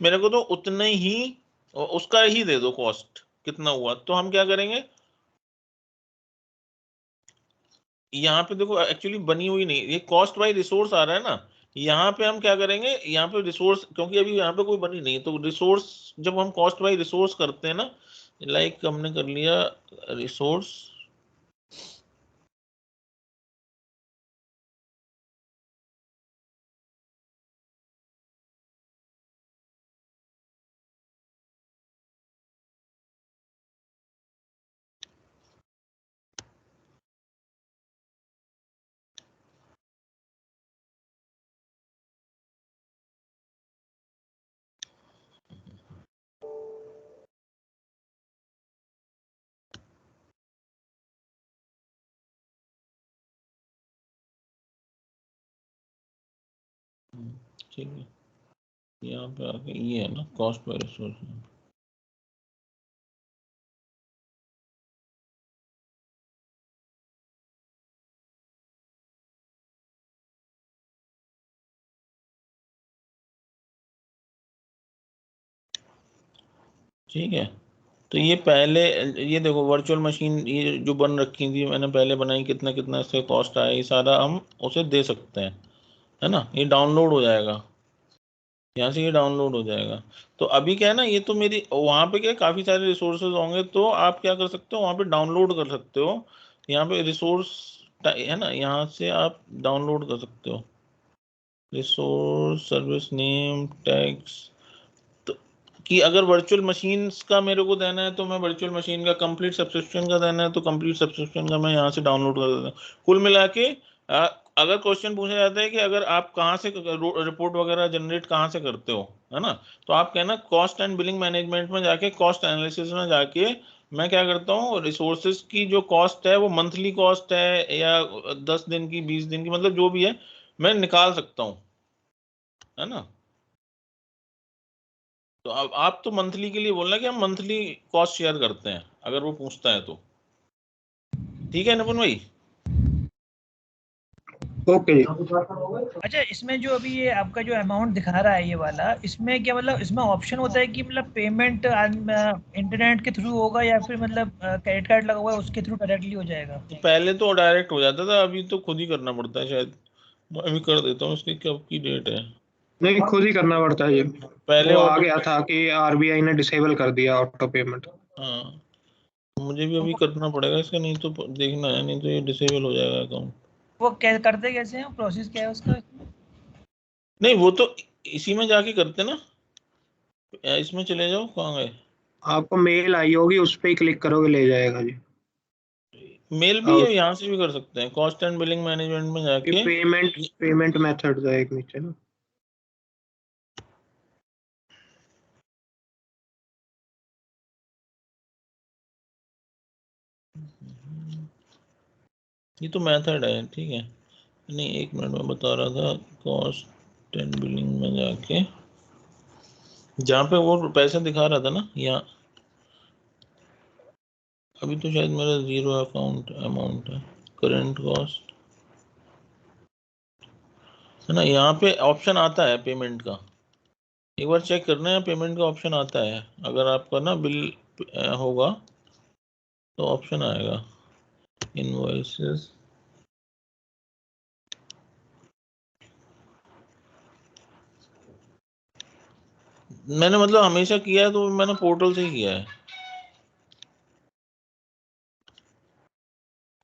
मेरे को तो उतने ही उसका ही दे दो कॉस्ट कितना हुआ। तो हम क्या करेंगे, यहाँ पे देखो एक्चुअली बनी हुई नहीं, ये कॉस्ट बाय रिसोर्स आ रहा है ना, यहाँ पे हम क्या करेंगे, यहाँ पे रिसोर्स, क्योंकि अभी यहाँ पे कोई बनी नहीं है, तो रिसोर्स जब हम कॉस्ट बाय रिसोर्स करते हैं ना, लाइक हमने कर लिया रिसोर्स, ठीक है, यहाँ पे आके ये है ना कॉस्ट बाय रिसोर्स, ठीक है। तो ये पहले, ये देखो वर्चुअल मशीन ये जो बन रखी थी मैंने पहले बनाई, कितना कितना इससे कॉस्ट आया, ये सारा हम उसे दे सकते हैं, है ना, ये डाउनलोड हो जाएगा, यहाँ से ये डाउनलोड हो जाएगा। तो अभी क्या है ना, ये तो मेरी वहाँ पे क्या है, काफ़ी सारे रिसोर्सेज होंगे, तो आप क्या कर सकते हो, वहाँ पे डाउनलोड कर सकते हो, यहाँ पे रिसोर्स है ना, यहाँ से आप डाउनलोड कर सकते हो रिसोर्स सर्विस नेम टैग्स, तो कि अगर वर्चुअल मशीन्स का मेरे को देना है तो मैं वर्चुअल मशीन का, कंप्लीट सब्सक्रिप्शन का देना है तो कंप्लीट सब्सक्रिप्शन का मैं यहाँ से डाउनलोड कर देता हूँ। कुल मिला के अगर क्वेश्चन पूछा जाता है कि अगर आप कहाँ से रिपोर्ट वगैरह जनरेट कहाँ से करते हो, है ना, तो आप कहना कॉस्ट एंड बिलिंग मैनेजमेंट में जाके, कॉस्ट एनालिसिस में जाके मैं क्या करता हूँ, रिसोर्सेज की जो कॉस्ट है वो मंथली कॉस्ट है या 10 दिन की, 20 दिन की, मतलब जो भी है मैं निकाल सकता हूँ, है ना। तो अब आप तो मंथली के लिए बोलना कि हम मंथली कॉस्ट शेयर करते हैं, अगर वो पूछता है तो, ठीक है निपुण भाई। ओके। अच्छा, इसमें जो अभी ये आपका जो अमाउंट दिखा रहा है ये वाला, इसमें क्या मतलब इसमें ऑप्शन होता है कि मतलब पेमेंट इंटरनेट के थ्रू होगा या फिर मतलब क्रेडिट कार्ड लगा हुआ है उसके थ्रू डायरेक्टली हो जाएगा? तो पहले तो डायरेक्ट हो जाता था, अभी तो खुद ही करना पड़ता है शायद, मैं अभी कर देता हूँ, इसकी कब की डेट है, नहीं, खुद ही करना पड़ता है ये। पहले वो आ ऑटो, गया था कि आरबीआई ने डिसेबल कर दिया ऑटो पेमेंट। हाँ मुझे भी अभी करना पड़ेगा इसका, नहीं तो देखना है, नहीं तो ये डिसेबल हो जाएगा अकाउंट। वो करते कैसे हैं, प्रोसेस क्या है उसका? नहीं वो तो इसी में जाके करते ना, इसमें चले जाओ, कहाँ गए, आपको मेल आई होगी, उस पर ही क्लिक करोगे, ले जाएगा जी। मेल भी है, और यहाँ से भी कर सकते हैं, कॉस्ट एंड बिलिंग मैनेजमेंट में ये जाके, पेमेंट मेथड है एक नीचे ना। ये तो मेथड है, ठीक है, नहीं एक मिनट में बता रहा था, कॉस्ट एंड बिलिंग में जाके जहाँ पे वो पैसा दिखा रहा था ना, यहाँ अभी तो शायद मेरा 0 अकाउंट अमाउंट है, करंट कॉस्ट, है ना, यहाँ पे ऑप्शन आता है पेमेंट का, एक बार चेक करना है, पेमेंट का ऑप्शन आता है, अगर आपका ना बिल होगा तो ऑप्शन आएगा इनवॉइसेस। मैंने मतलब हमेशा किया है तो मैंने पोर्टल से ही किया है,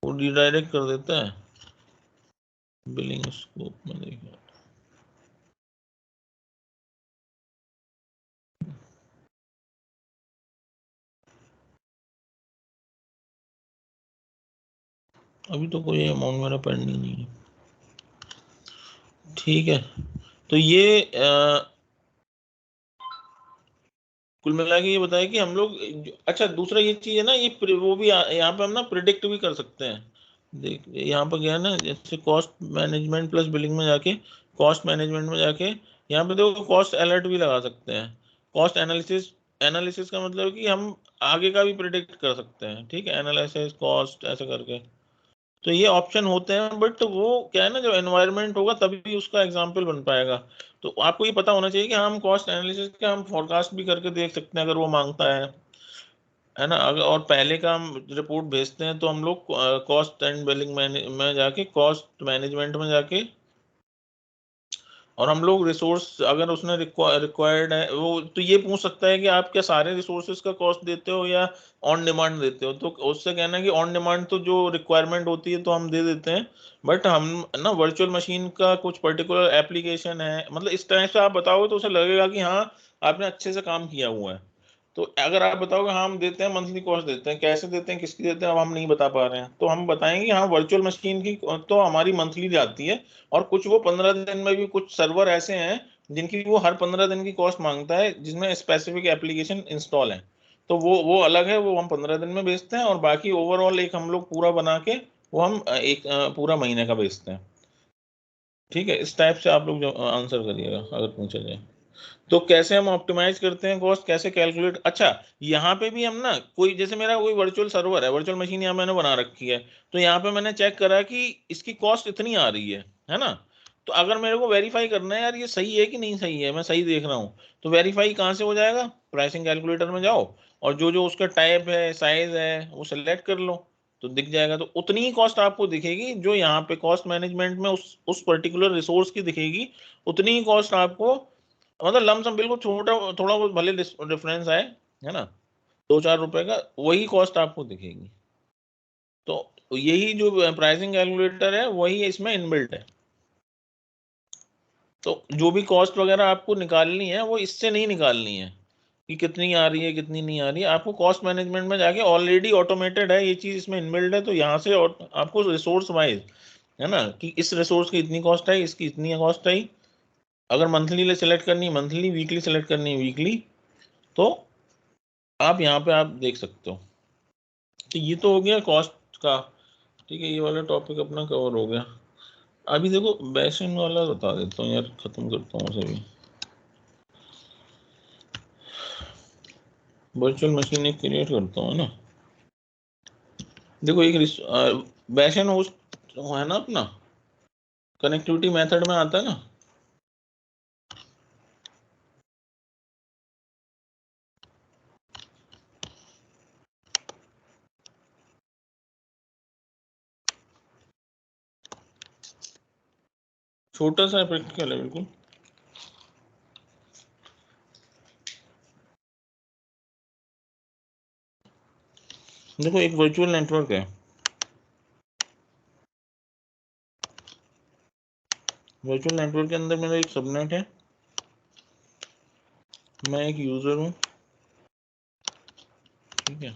वो रिडायरेक्ट कर देता है बिलिंग स्कोप में। देखिए अभी तो कोई अमाउंट मेरा पेंडिंग नहीं है। ठीक है, तो ये कुल मिला के ये बताया कि हम लोग, अच्छा दूसरा ये चीज है ना, ये वो भी यहाँ पे हम ना प्रिडिक्ट भी कर सकते हैं। देख यहाँ पर गया ना, जैसे कॉस्ट मैनेजमेंट प्लस बिलिंग में जाके, कॉस्ट मैनेजमेंट में जाके यहाँ पे देखो कॉस्ट अलर्ट भी लगा सकते हैं। कॉस्ट एनालिसिस, एनालिसिस का मतलब कि हम आगे का भी प्रिडिक्ट कर सकते हैं, ठीक है, एनालिसिस कॉस्ट ऐसे करके। तो ये ऑप्शन होते हैं, बट वो क्या है ना, जो एनवायरनमेंट होगा तभी उसका एग्जाम्पल बन पाएगा। तो आपको ये पता होना चाहिए कि हम कॉस्ट एनालिसिस का हम फोरकास्ट भी करके देख सकते हैं अगर वो मांगता है ना। अगर और पहले का हम रिपोर्ट भेजते हैं तो हम लोग कॉस्ट एंड बिलिंग में जाके, कॉस्ट मैनेजमेंट में जाके, और हम लोग रिसोर्स अगर उसने रिक्वायर्ड है वो, तो ये पूछ सकता है कि आप क्या सारे रिसोर्सेज का कॉस्ट देते हो या ऑन डिमांड देते हो। तो उससे कहना है कि ऑन डिमांड तो जो रिक्वायरमेंट होती है तो हम दे देते हैं, बट हम ना वर्चुअल मशीन का कुछ पर्टिकुलर एप्लीकेशन है, मतलब इस तरह से आप बताओगे तो उसे लगेगा कि हाँ आपने अच्छे से काम किया हुआ है। तो अगर आप बताओगे हाँ हम देते हैं, मंथली कॉस्ट देते हैं, कैसे देते हैं, किसकी देते हैं, अब हम नहीं बता पा रहे हैं, तो हम बताएंगे हाँ वर्चुअल मशीन की तो हमारी मंथली जाती है, और कुछ वो 15 दिन में भी, कुछ सर्वर ऐसे हैं जिनकी वो हर 15 दिन की कॉस्ट मांगता है, जिसमें स्पेसिफिक एप्लीकेशन इंस्टॉल है, तो वो अलग है, वो हम 15 दिन में बेचते हैं, और बाकी ओवरऑल एक हम लोग पूरा बना के वो हम एक पूरा महीने का बेचते हैं। ठीक है, इस टाइप से आप लोग जो आंसर करिएगा अगर पूछा जाए। तो कैसे हम ऑप्टिमाइज करते हैं कॉस्ट, कैसे कैलकुलेट, अच्छा यहाँ पे भी हम ना, कोई जैसे मेरा कोई वर्चुअल सर्वर है, वर्चुअल मशीन यहाँ मैंने बना रखी है, तो यहाँ पे मैंने चेक करा कि इसकी कॉस्ट इतनी आ रही है ना। तो अगर मेरे को वेरीफाई करना है यार ये सही है कि नहीं सही है, मैं सही देख रहा हूँ, तो वेरीफाई कहाँ से हो जाएगा, प्राइसिंग कैलकुलेटर में जाओ, और जो जो उसका टाइप है, साइज है, वो सेलेक्ट कर लो, तो दिख जाएगा। तो उतनी ही कॉस्ट आपको दिखेगी जो यहाँ पे कॉस्ट मैनेजमेंट में उस पर्टिकुलर रिसोर्स की दिखेगी, उतनी ही कॉस्ट आपको, मतलब लमसम बिल्कुल छोटा, थोड़ा बहुत भले डिफरेंस आए, है ना, 2-4 रुपए का, वही कॉस्ट आपको दिखेगी। तो यही जो प्राइसिंग कैलकुलेटर है वही इसमें इनबिल्ट है। तो जो भी कॉस्ट वगैरह आपको निकालनी है वो इससे नहीं निकालनी है कि कितनी आ रही है कितनी नहीं आ रही है, आपको कॉस्ट मैनेजमेंट में जाके ऑलरेडी ऑटोमेटेड है ये चीज, इसमें इनबिल्ट है, तो यहाँ से आपको रिसोर्स वाइज, है ना, कि इस रिसोर्स की इतनी कॉस्ट आई, इसकी इतनी कॉस्ट आई, अगर मंथली सेलेक्ट करनी है मंथली, वीकली सेलेक्ट करनी है वीकली, तो आप यहाँ पे आप देख सकते हो। तो ये तो हो गया कॉस्ट का, ठीक है, ये वाला टॉपिक अपना कवर हो गया। अभी देखो बेसिन वाला बता देता हूँ यार, खत्म करता हूँ उसे भी। वर्चुअल मशीन एक क्रिएट करता हूँ ना, देखो एक बेसिन होस्ट है ना अपना, कनेक्टिविटी मेथड में आता है ना, छोटा सा प्रैक्टिकल है बिल्कुल। देखो एक वर्चुअल नेटवर्क है, वर्चुअल नेटवर्क के अंदर मेरा एक सबनेट है, मैं एक यूजर हूँ, ठीक है,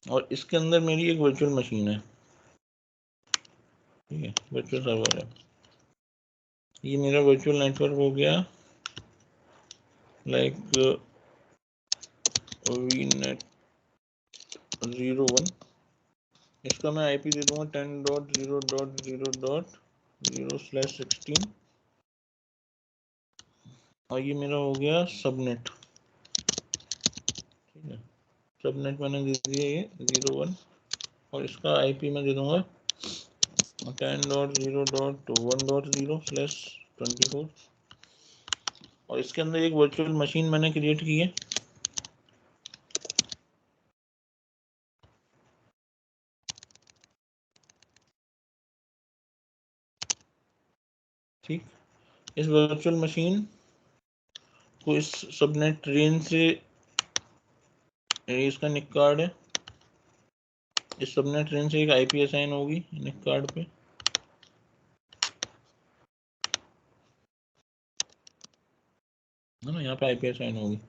और इसके अंदर मेरी एक वर्चुअल मशीन है, ठीक है, वर्चुअल सर्वर है। ये मेरा वर्चुअल नेटवर्क हो गया, लाइक VNet 01, इसका मैं IP दे दूंगा 10.0.0.0/16, और ये मेरा हो गया सबनेट, ठीक है, सबनेट मैंने दे दिया ये 01, और इसका IP मैं दे दूंगा 10.0.1.0/24 और इसके अंदर एक वर्चुअल मशीन मैंने क्रिएट की है। ठीक, इस वर्चुअल मशीन को इस सबनेट रेंज से, इसका निक कार्ड है, इस सबनेट रेंज से एक आईपी असाइन होगी निक कार्ड पे, है ना, यहाँ पे आईपी असाइन होगी।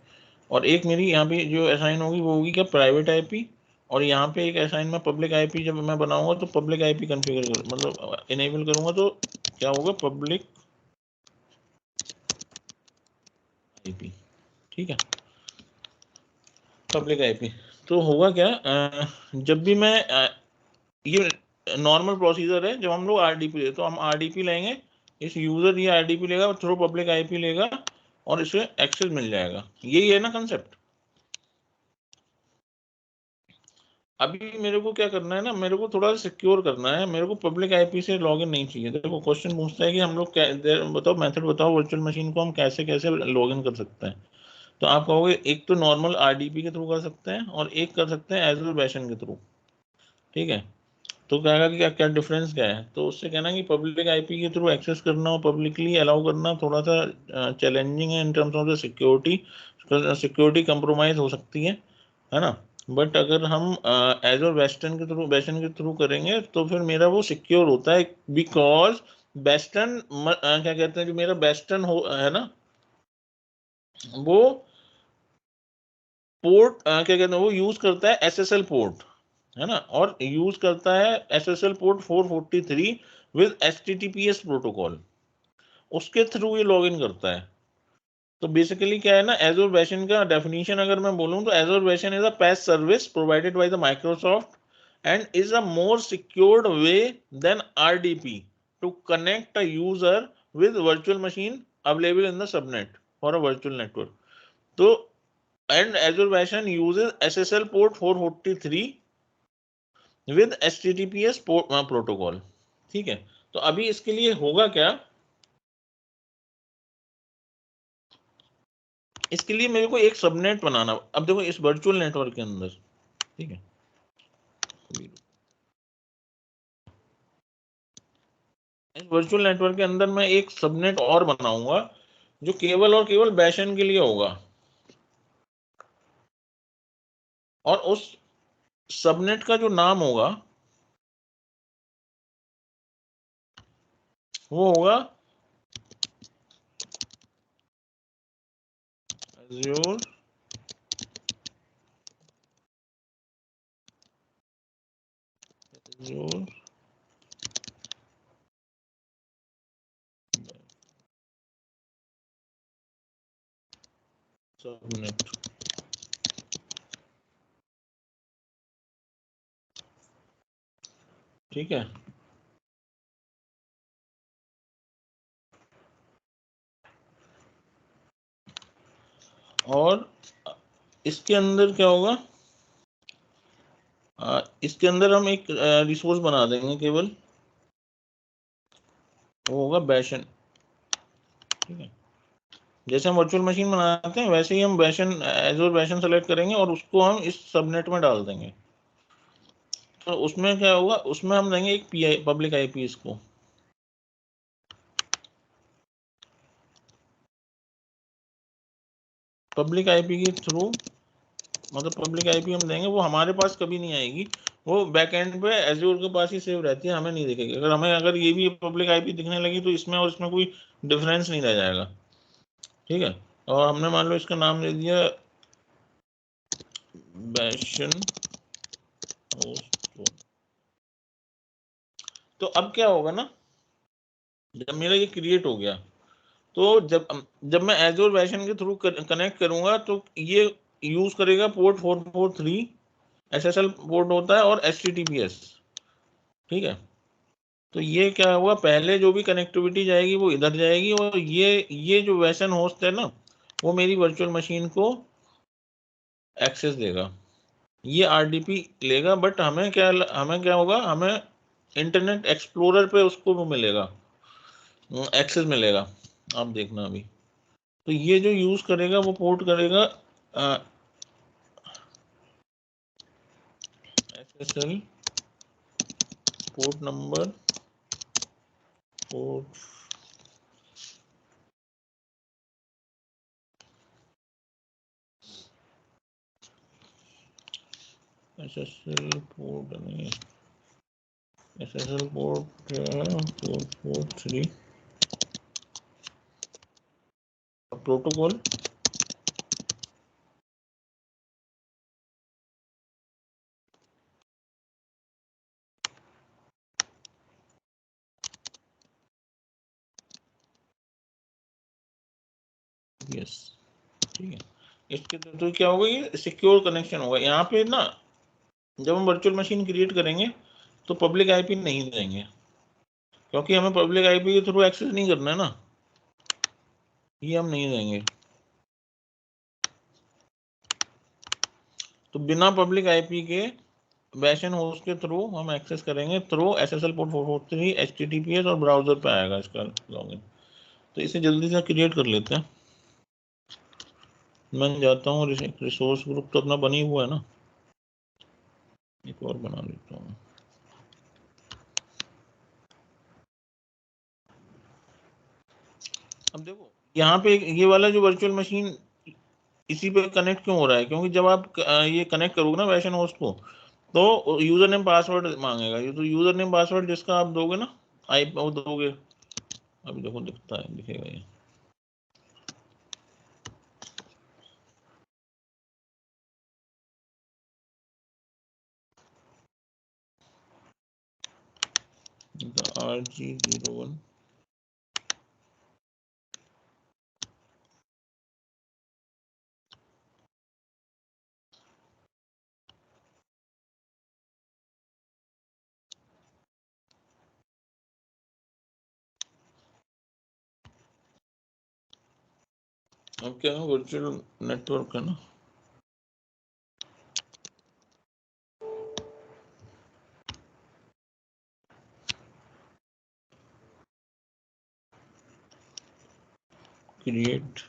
और एक मेरी यहाँ पे जो असाइन होगी वो होगी क्या, प्राइवेट आईपी। और यहाँ पे एक असाइन में पब्लिक आईपी जब मैं बनाऊंगा तो पब्लिक आईपी कॉन्फ़िगर कर, मतलब इनेबल करूंगा तो क्या होगा, पब्लिक आईपी। ठीक है, पब्लिक आईपी। तो होगा क्या, जब भी मैं ये नॉर्मल प्रोसीजर है, जब हम लोग आरडीपी, तो हम आरडीपी लेंगे, इस यूजर ये आरडीपी लेगा, थ्रू पब्लिक आईपी लेगा और इसे एक्सेस मिल जाएगा। यही है ना कंसेप्ट। अभी मेरे को क्या करना है ना, मेरे को थोड़ा सिक्योर करना है, मेरे को पब्लिक आईपी से लॉगिन नहीं चाहिए। देखो क्वेश्चन पूछता है कि हम लोग बताओ मेथड बताओ वर्चुअल मशीन को हम कैसे कैसे लॉगिन कर सकते हैं। तो आप कहोगे एक तो नॉर्मल आरडीपी के थ्रू कर सकते हैं और एक कर सकते हैं एज़ुर बैशन के थ्रू। ठीक है, तो कहेगा कि क्या क्या डिफरेंस क्या है, तो उससे कहना कि पब्लिक आईपी के थ्रू एक्सेस करना और पब्लिकली अलाउ करना थोड़ा सा चैलेंजिंग है इन terms of the security, security compromise हो सकती है ना। बट अगर हम एज़ुर बैशन के थ्रू करेंगे तो फिर मेरा वो सिक्योर होता है, बिकॉज बेस्टन क्या कहते हैं, जो मेरा बेस्टन हो है ना, वो पोर्ट क्या कहते हैं, वो यूज करता है एसएसएल पोर्ट, है ना, और यूज करता है SSL port 443 with HTTPS protocol, उसके थ्रू ये लॉगिन करता है। तो बेसिकली क्या है ना, एज़ुर बैशन का डेफिनेशन अगर मैं बोलूं तो Azure bastion is a PaaS service provided by the Microsoft and is a more secured way than RDP to connect a user with virtual machine available in the subnet for a virtual network. तो and Azure Bastion uses SSL port 443 with HTTPS protocol। ठीक है, तो अभी इसके लिए होगा क्या, इसके लिए मेरे को एक सबनेट बनाना। अब देखो इस वर्चुअल नेटवर्क के अंदर, ठीक है, इस वर्चुअल नेटवर्क के अंदर मैं एक सबनेट और बनाऊंगा जो केवल और केवल बैशन के लिए होगा, और उस सबनेट का जो नाम होगा वो होगा Azure सबनेट। ठीक है, और इसके अंदर क्या होगा, इसके अंदर हम एक रिसोर्स बना देंगे केवल, वो होगा बैशन। ठीक है, जैसे हम वर्चुअल मशीन बनाते हैं वैसे ही हम बैशन, एज़ुर बैशन सेलेक्ट करेंगे और उसको हम इस सबनेट में डाल देंगे। तो उसमें क्या होगा, उसमें हम देंगे एक पीआई पब्लिक आईपी, इसको पब्लिक आईपी के थ्रू, मतलब पब्लिक आईपी हम देंगे, वो हमारे पास कभी नहीं आएगी, वो बैकएंड पे एज़ुर के पास ही सेव रहती है, हमें नहीं दिखेगी। अगर ये भी पब्लिक आईपी दिखने लगी तो इसमें और इसमें कोई डिफरेंस नहीं रह जाएगा। ठीक है, और हमने मान लो इसका नाम दे दिया बैशन होस्ट। तो अब क्या होगा ना, जब मेरा ये क्रिएट हो गया तो जब मैं एज़ुर बैशन के थ्रू कनेक्ट करूंगा तो ये यूज करेगा पोर्ट 443, एसएसएल पोर्ट होता है, और एचटीटीपीएस। ठीक है, तो ये क्या होगा, पहले जो भी कनेक्टिविटी जाएगी वो इधर जाएगी, और ये जो बैशन होस्ट है ना, वो मेरी वर्चुअल मशीन को एक्सेस देगा, ये आरडीपी लेगा। बट हमें क्या होगा, हमें इंटरनेट एक्सप्लोरर पे उसको वो मिलेगा, एक्सेस मिलेगा, आप देखना अभी। तो ये जो यूज करेगा वो पोर्ट करेगा SSL port number, port SSL port नहीं, SSL port port 3 protocol yes, ठीक है। इसके तो क्या होगा, ये सिक्योर कनेक्शन होगा। यहाँ पे ना जब हम वर्चुअल मशीन क्रिएट करेंगे तो पब्लिक आईपी नहीं देंगे, क्योंकि हमें पब्लिक आईपी के थ्रू एक्सेस नहीं करना है ना, ये हम नहीं देंगे। तो बिना पब्लिक आईपी के बैशन होस्ट के थ्रू हम एक्सेस करेंगे, थ्रू SSL पोर्ट 443 HTTPS और ब्राउजर पे आएगा इसका लॉगिन। तो इसे जल्दी से क्रिएट कर लेते हैं। मैं जाता हूँ, रिसोर्स ग्रुप तो अपना बना ही हुआ है ना, एक और बना लेता हूँ। अब देखो यहाँ पे ये वाला जो वर्चुअल मशीन इसी पे कनेक्ट क्यों हो रहा है, क्योंकि जब आप ये कनेक्ट करोगे ना बैशन होस्ट को, तो यूजर नेम पासवर्ड मांगेगा। ये तो यूजर नेम पासवर्ड जिसका आप दोगे ना, वो दोगे, अभी देखो दिखता है, दिखेगा ये। RG01 अब क्या है, वर्चुअल नेटवर्क है ना, क्रिएट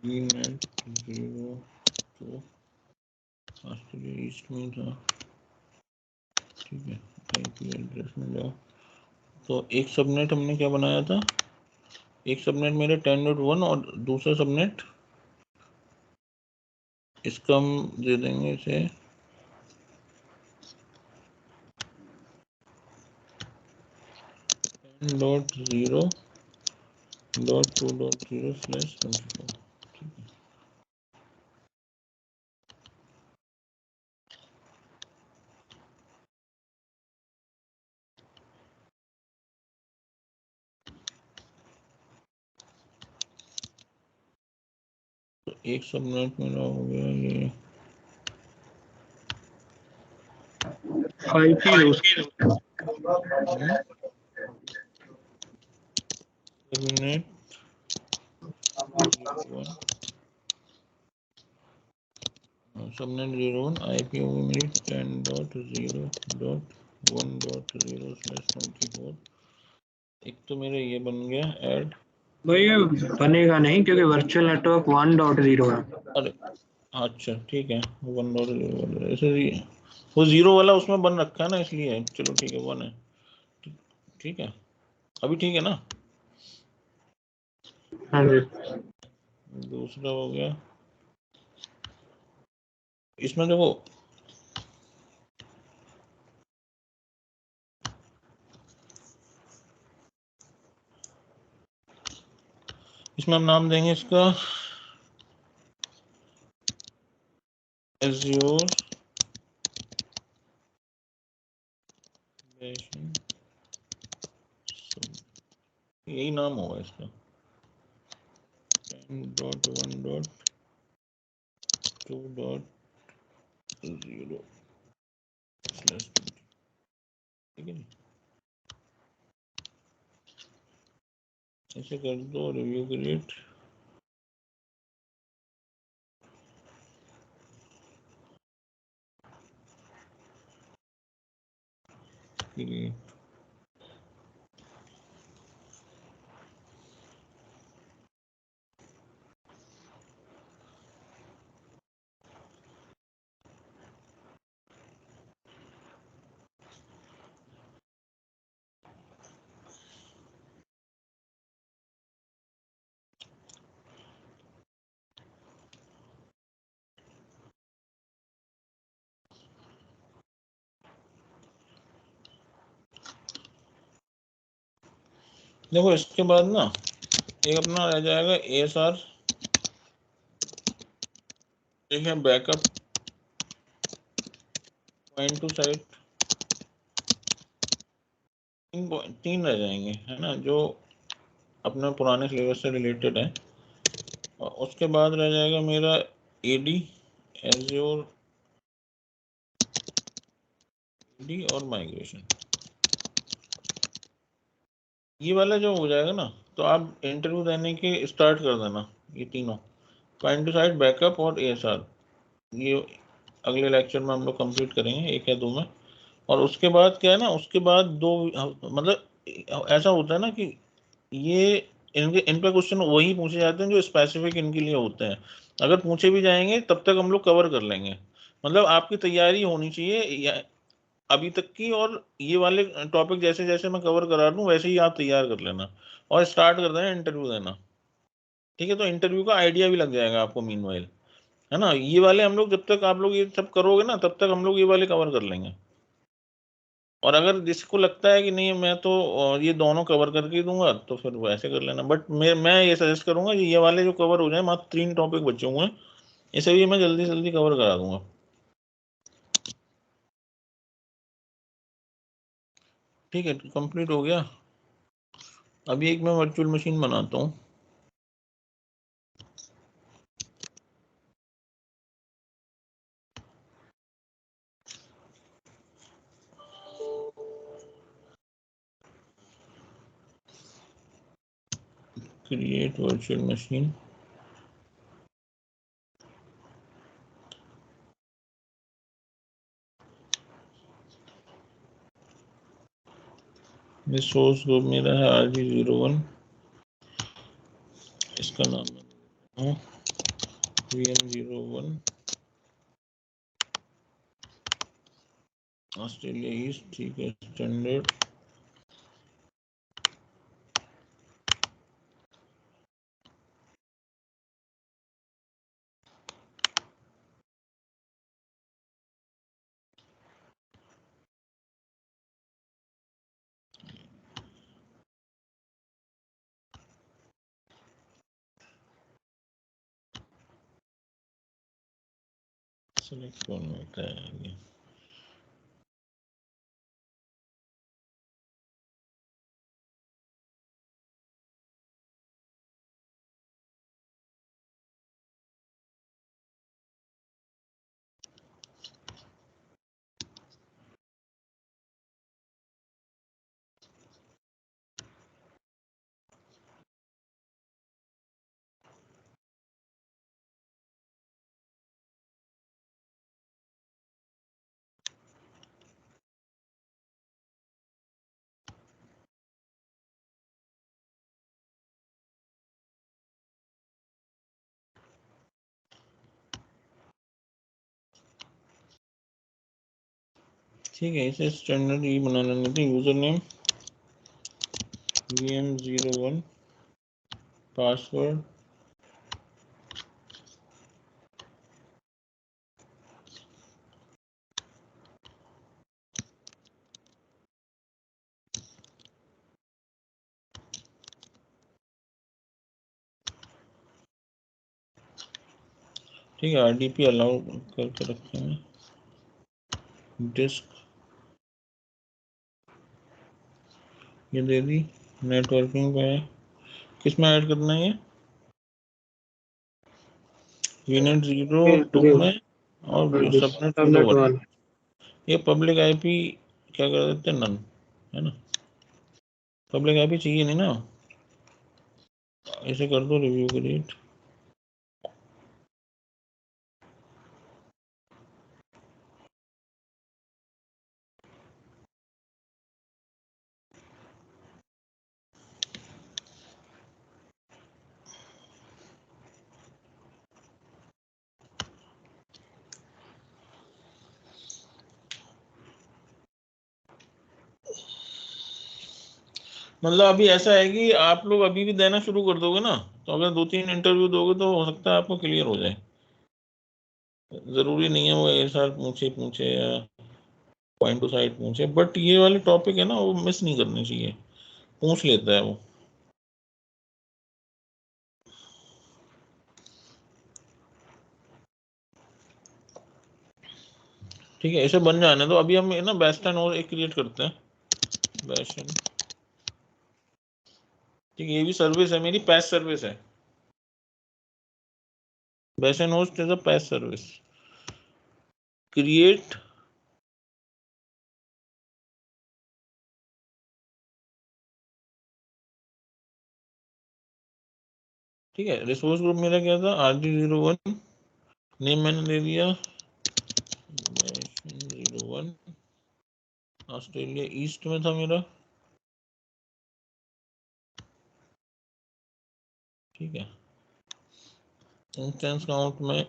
DNet 02 ऑस्ट्रेलिया ईस्ट में था, ठीक है। आईपी एड्रेस में जाओ, तो एक सबनेट हमने क्या बनाया था, एक सबनेट मेरे 10.1 और दूसरा सबनेट इसका हम दे देंगे इसे 10.0.2.0/24। तो एक सबनेट मेरा हो गया ये IP use subnet 01, subnet 01 IP होगी मेरी 10.0.1.0/24। एक तो मेरा ये बन गया ऐड। भाई ये बनेगा नहीं क्योंकि वर्चुअल नेटवर्क 1.0 है। अरे अच्छा ठीक है, 1.0 ऐसे वो 0 वाला उसमें बन रखा है ना, इसलिए चलो ठीक है 1 है, ठीक है अभी ठीक है ना। हाँ जी, दूसरा हो गया, इसमें देखो इसमें हम नाम देंगे इसका Azure यही नाम होगा इसका 10.1.2.0 0 ठीक है, ऐसे कर दो। रिव्यू क्रिएट, देखो इसके बाद ना एक अपना रह जाएगा ASR, ठीक है, बैकअप, पॉइंट टू साइट, तीन रह जाएंगे, है ना, जो अपने पुराने सिलेबस से रिलेटेड है। और उसके बाद रह जाएगा मेरा AD, एज़्योर AD और माइग्रेशन। ये वाला जो हो जाएगा ना, तो आप इंटरव्यू देने के स्टार्ट कर देना। ये तीनों पॉइंट टू साइट, बैकअप और ASR, ये अगले लेक्चर में हम लोग कंप्लीट करेंगे, 1 या 2 में। और उसके बाद क्या है ना, उसके बाद 2 मतलब ऐसा होता है ना कि ये इन पे क्वेश्चन वही पूछे जाते हैं जो स्पेसिफिक इनके लिए होते हैं। अगर पूछे भी जाएंगे तब तक हम लोग कवर कर लेंगे। मतलब आपकी तैयारी होनी चाहिए अभी तक की, और ये वाले टॉपिक जैसे जैसे मैं कवर करा दूं वैसे ही आप तैयार कर लेना और स्टार्ट कर देना इंटरव्यू देना। ठीक है, तो इंटरव्यू का आइडिया भी लग जाएगा आपको मीनवाइल, है ना। ये वाले हम लोग जब तक आप लोग ये सब करोगे ना तब तक हम लोग ये वाले कवर कर लेंगे। और अगर जिसको लगता है कि नहीं मैं तो ये दोनों कवर करके ही दूंगा तो फिर वो ऐसे कर लेना। बट मैं ये सजेस्ट करूंगा कि ये वाले जो कवर हो जाए, मात्र 3 टॉपिक बचे हुए हैं, इसे भी मैं जल्दी जल्दी कवर करा दूंगा। ठीक है, कंप्लीट हो गया। अभी एक मैं वर्चुअल मशीन बनाता हूँ। क्रिएट वर्चुअल मशीन, ये सोर्स ग्रुप मेरा है RG01, इसका नाम है VM01 ऑस्ट्रेलिया ईस्ट, ठीक है, स्टैंडर्ड। सेलेक्ट कौन होता है ये, ठीक है। इसे स्टैंडर्ड ये बना लेंगे थे। यूजर नेम VM01, पासवर्ड ठीक है, RDP अलाउ करके रखेंगे। डिस्क ये दे दी, नेटवर्किंग पे है, किस में ऐड करना है ये, VNet 02 में और सबनेट सबनेट 0 1 ये पब्लिक आईपी क्या कर देते हैं, नन, है ना। पब्लिक आईपी चाहिए नहीं ना, इसे कर दो रिव्यू क्रिएट। मतलब अभी ऐसा है कि आप लोग अभी भी देना शुरू कर दोगे ना, तो अगर 2-3 इंटरव्यू दोगे तो हो सकता है आपको क्लियर हो जाए। जरूरी नहीं है वो एक साल पूछे या पॉइंट टू साइड पूछे, बट ये वाले टॉपिक है ना वो मिस नहीं करने चाहिए, पूछ लेता है वो। ठीक है, इसे बन जाने दो। अभी हम ना बेस्ट और एक क्रिएट करते हैं, बेस्ट। ठीक है, ये भी सर्विस है मेरी, पैस सर्विस है। बेस्ट होस्ट इज अ पैस सर्विस। क्रिएट ठीक है, रिसोर्स ग्रुप मेरा क्या था, RD01, नेम मैंने दे दिया 01, ऑस्ट्रेलिया ईस्ट में था मेरा। ठीक है, इंस्टेंस काउंट में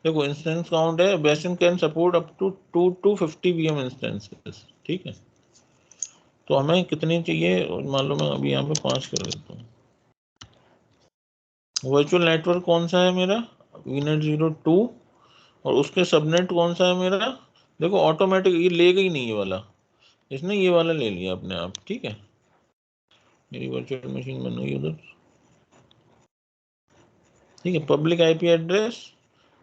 देखो, इंस्टेंस काउंट है बेसिन can support up to 2 to 50 VM instances. ठीक है, तो हमें कितनी चाहिए, मान लो मैं अभी यहाँ पे 5 कर देता हूँ। वर्चुअल नेटवर्क कौन सा है मेरा, VNet 02, और उसके सबनेट कौन सा है मेरा। देखो ऑटोमेटिक ये लेगा ही नहीं, ये वाला, इसने ये वाला ले लिया अपने आप। ठीक है, मेरी वर्चुअल मशीन बन गई उधर। ठीक है, पब्लिक आईपी एड्रेस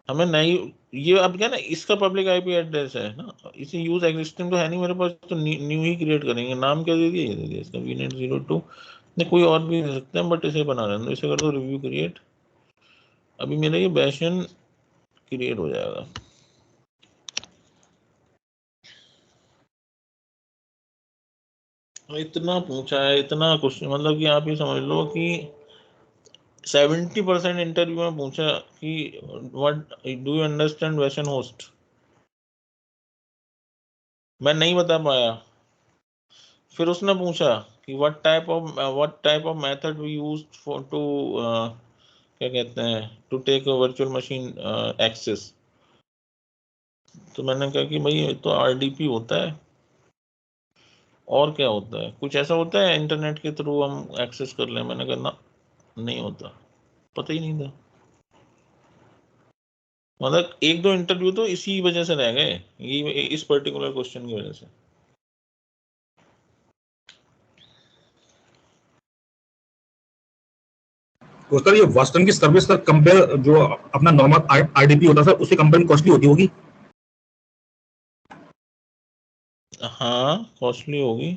हमें नहीं, ये अब क्या ना, इसका पब्लिक आईपी एड्रेस है ना, इसे यूज एग्जिस्टिंग तो है नहीं मेरे पास, तो न्यू ही क्रिएट करेंगे। नाम क्या दे दिया, ये दे दिया इसका VNet 02। नहीं, कोई और भी दे सकते हैं, बट इसे बना रहे हैं, इसे कर दो रिव्यू क्रिएट। अभी मेरा ये बैशन क्रिएट हो जाएगा। इतना पूछा है, इतना क्वेश्चन, मतलब कि आप ये समझ लो कि 70% इंटरव्यू में पूछा कि what do you understand bastion host, मैं नहीं बता पाया। फिर उसने पूछा कि what type of method we use for to क्या कहते हैं, to take virtual machine access. तो मैंने कहा कि भाई ये तो RDP होता है, और क्या होता है, कुछ ऐसा होता है इंटरनेट के थ्रू हम एक्सेस कर लें। मैंने कहा ना, नहीं होता, पता ही नहीं था। मतलब 1-2 इंटरव्यू तो इसी वजह से रह गए, ये इस पर्टिकुलर क्वेश्चन की वजह से। तो सर ये वास्टर्न की सर्विस सर कंपेयर जो अपना नॉर्मल RDP होता है सर, उससे कंपेयर में कॉस्टली होगी। हाँ, कॉस्टली होगी।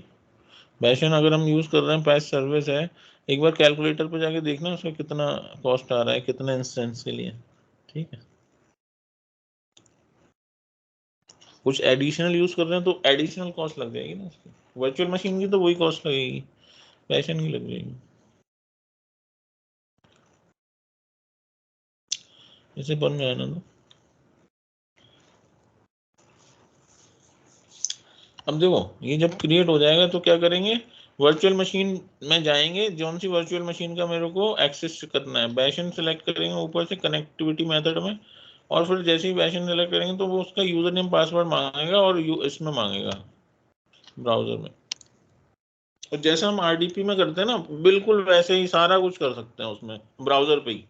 बैशन अगर हम यूज कर रहे हैं, पैस सर्विस है, एक बार कैलकुलेटर पे जाके देखना उसका कितना कॉस्ट आ रहा है कितने इंस्टेंस के लिए। ठीक है, कुछ एडिशनल यूज कर रहे हैं तो एडिशनल कॉस्ट लग जाएगी ना उसकी। वर्चुअल मशीन की तो वही कॉस्ट लगेगी, पैशन की लग जाएगी। इसे बन गया ना। तो अब देखो, ये जब क्रिएट हो जाएगा तो क्या करेंगे, वर्चुअल मशीन में जाएंगे, जौन सी वर्चुअल मशीन का मेरे को एक्सेस करना है, बैशन सेलेक्ट करेंगे ऊपर से कनेक्टिविटी मेथड में, और फिर जैसे ही बैशन सेलेक्ट करेंगे तो वो उसका यूजर नेम पासवर्ड मांगेगा और इसमें मांगेगा ब्राउजर में। और जैसे हम RDP में करते हैं ना, बिल्कुल वैसे ही सारा कुछ कर सकते हैं उसमें ब्राउजर पे ही।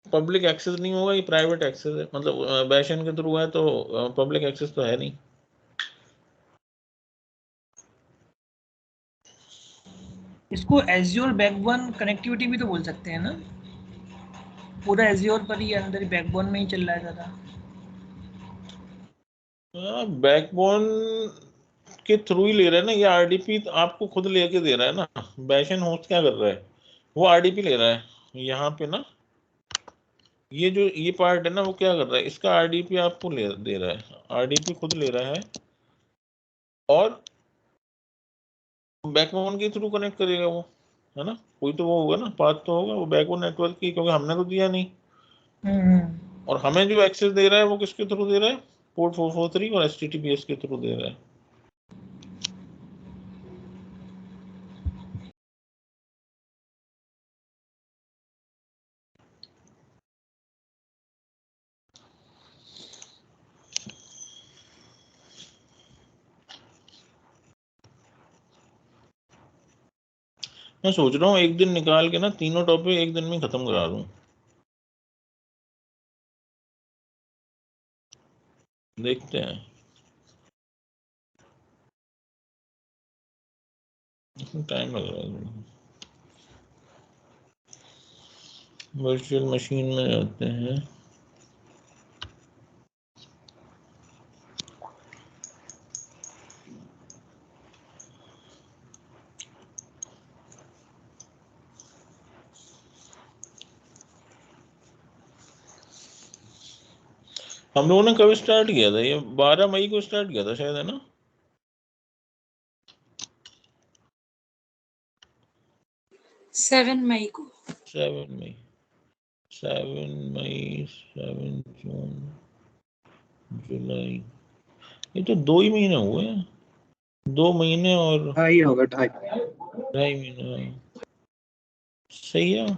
पब्लिक एक्सेस नहीं होगा, ये प्राइवेट एक्सेस है, मतलब बैशन के थ्रू है तो पब्लिक एक्सेस तो है नहीं। इसको एज्योर बैकबोन कनेक्टिविटी भी तो बोल सकते हैं ना, पूरा एज्योर पर ही अंदर बैकबोन में ही चल रहा है ज़्यादा। बैकबोन के थ्रू ही ले रहे हैं ना, ये RDP आपको खुद लेके दे रहा है ना। बैशन होस्ट क्या कर रहा है, वो आरडीपी ले रहा है यहाँ पे ना, ये जो ये पार्ट है ना वो क्या कर रहा है, इसका आरडीपी आपको दे रहा है, आरडीपी खुद ले रहा है और बैकबोन के थ्रू कनेक्ट करेगा वो, है ना, कोई तो वो होगा ना, पाथ तो होगा वो बैकबोन नेटवर्क की, क्योंकि हमने तो दिया नहीं। और हमें जो एक्सेस दे रहा है वो किसके थ्रू दे रहा है, पोर्ट 443 और HTTPS के थ्रू दे रहा है। मैं सोच रहा हूँ एक दिन निकाल के ना तीनों टॉपिक एक दिन में खत्म करा दूं, देखते हैं, इसमें टाइम लग रहा है। वर्चुअल मशीन में जाते हैं, हम लोगों ने कब स्टार्ट किया था, ये 12 मई को स्टार्ट किया था शायद, है ना? 7 मई को। 7 मई, 7 जून, जुलाई, ये तो 2 ही महीने हुए हैं, 2 महीने और 2.5 होगा, 2.5। 2.5 महीने, सही है,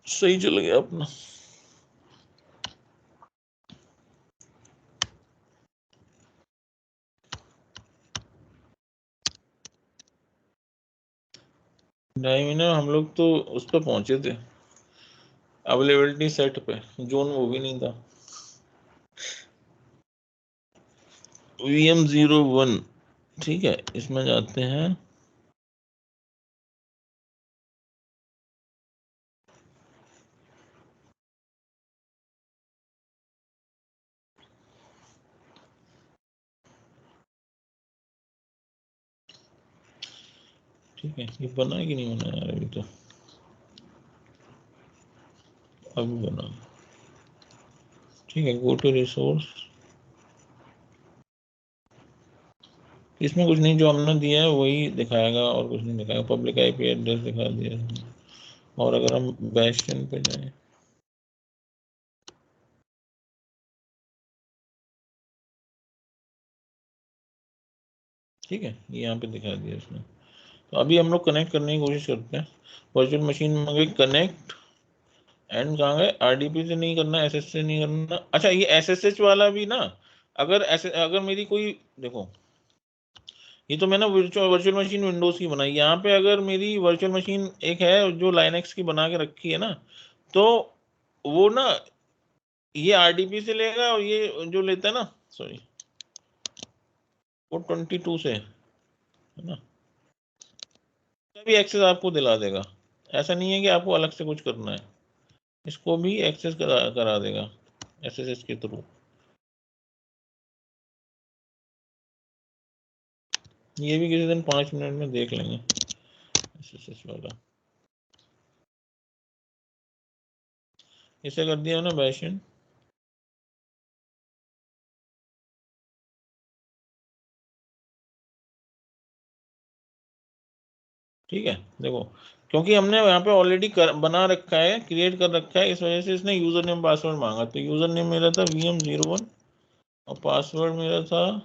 सही चल गया अपना। ढाई महीने में हम लोग तो उस पर पहुंचे थे, अवेलेबिलिटी सेट पे, जोन वो भी नहीं था। VM01, ठीक है, इसमें जाते हैं, ठीक है, ये बना कि नहीं बना यार, अभी तो अभी बना, ठीक है, गो टू रिसोर्स, इसमें कुछ नहीं, जो हमने दिया है वही दिखाएगा और कुछ नहीं दिखाएगा, पब्लिक आईपी एड्रेस दिखा दिया। और अगर हम बैशन पे जाएं, ठीक है, ये यहाँ पे दिखा दिया इसने। तो अभी हम लोग कनेक्ट करने की कोशिश करते हैं, वर्चुअल मशीन में गए कनेक्ट, एंड कहाँ गए, आरडीपी से नहीं करना, एसएस से नहीं करना। अच्छा, ये एसएसएच वाला भी ना, अगर मेरी कोई, देखो ये तो मैंने वर्चुअल मशीन विंडोज की बनाई, यहाँ पे अगर मेरी वर्चुअल मशीन एक है जो लाइनक्स की बना के रखी है ना, तो वो ना ये आरडीपी से लेगा, और ये जो लेता है ना, सॉरी, वो 22 से, है ना, भी एक्सेस आपको दिला देगा, ऐसा नहीं है कि आपको अलग से कुछ करना है, इसको भी एक्सेस करा देगा एसएसएच के थ्रू। ये भी किसी दिन 5 मिनट में देख लेंगे एसएसएच वाला। इसे कर दिया ना बैशन, ठीक है, देखो, क्योंकि हमने यहाँ पे ऑलरेडी बना रखा है, क्रिएट कर रखा है, इस वजह से इसने यूजर नेम पासवर्ड मांगा। तो यूजर नेम मेरा था VM01 और पासवर्ड मेरा था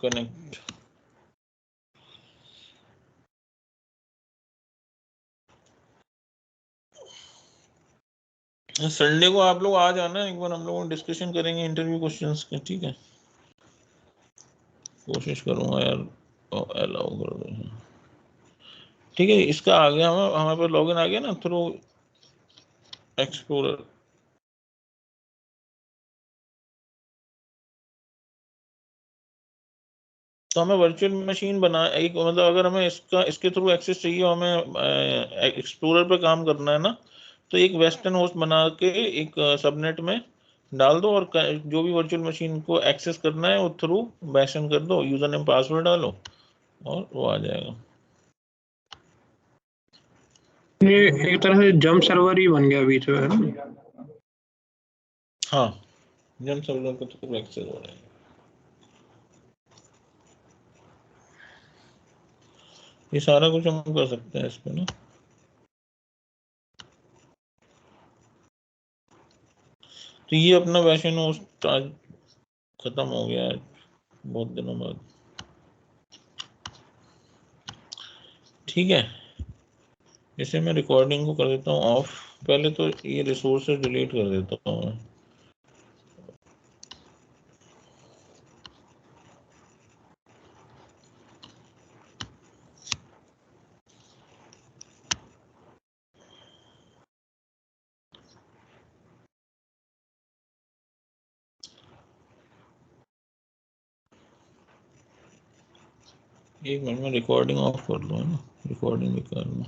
कनेक्ट। संडे को आप लोग आ जाना, एक बार हम लोग डिस्कशन करेंगे इंटरव्यू क्वेश्चंस के, ठीक है, कोशिश करूंगा यार अलाउ कर दो, ठीक है। इसका आ गया, हमारे पास लॉगिन आ गया ना थ्रू एक्सप्लोरर। तो हमें वर्चुअल मशीन बना एक, मतलब अगर हमें इसके थ्रू एक्सेस चाहिए, हमें एक्सप्लोरर पे काम करना है ना, तो एक वेस्टर्न होस्ट बना के एक सबनेट में डाल दो और जो भी वर्चुअल मशीन को एक्सेस करना है वो थ्रू बैशन कर दो, यूजर नेम पासवर्ड डालो और वो आ जाएगा। ये एक तरह से जंप सर्वर ही बन गया बीच में, है ना? हाँ, जंप सर्वर के थ्रू एक्सेस हो रहा है। ये सारा कुछ हम कर सकते हैं इसमें ना। तो ये अपना बैशन आज खत्म हो गया है बहुत दिनों बाद। ठीक है, इसे मैं रिकॉर्डिंग को कर देता हूँ ऑफ। पहले तो ये रिसोर्सेज डिलीट कर देता हूँ मैं। एक मिनट में रिकॉर्डिंग ऑफ कर लूँ, है ना, रिकॉर्डिंग भी कर लूँ।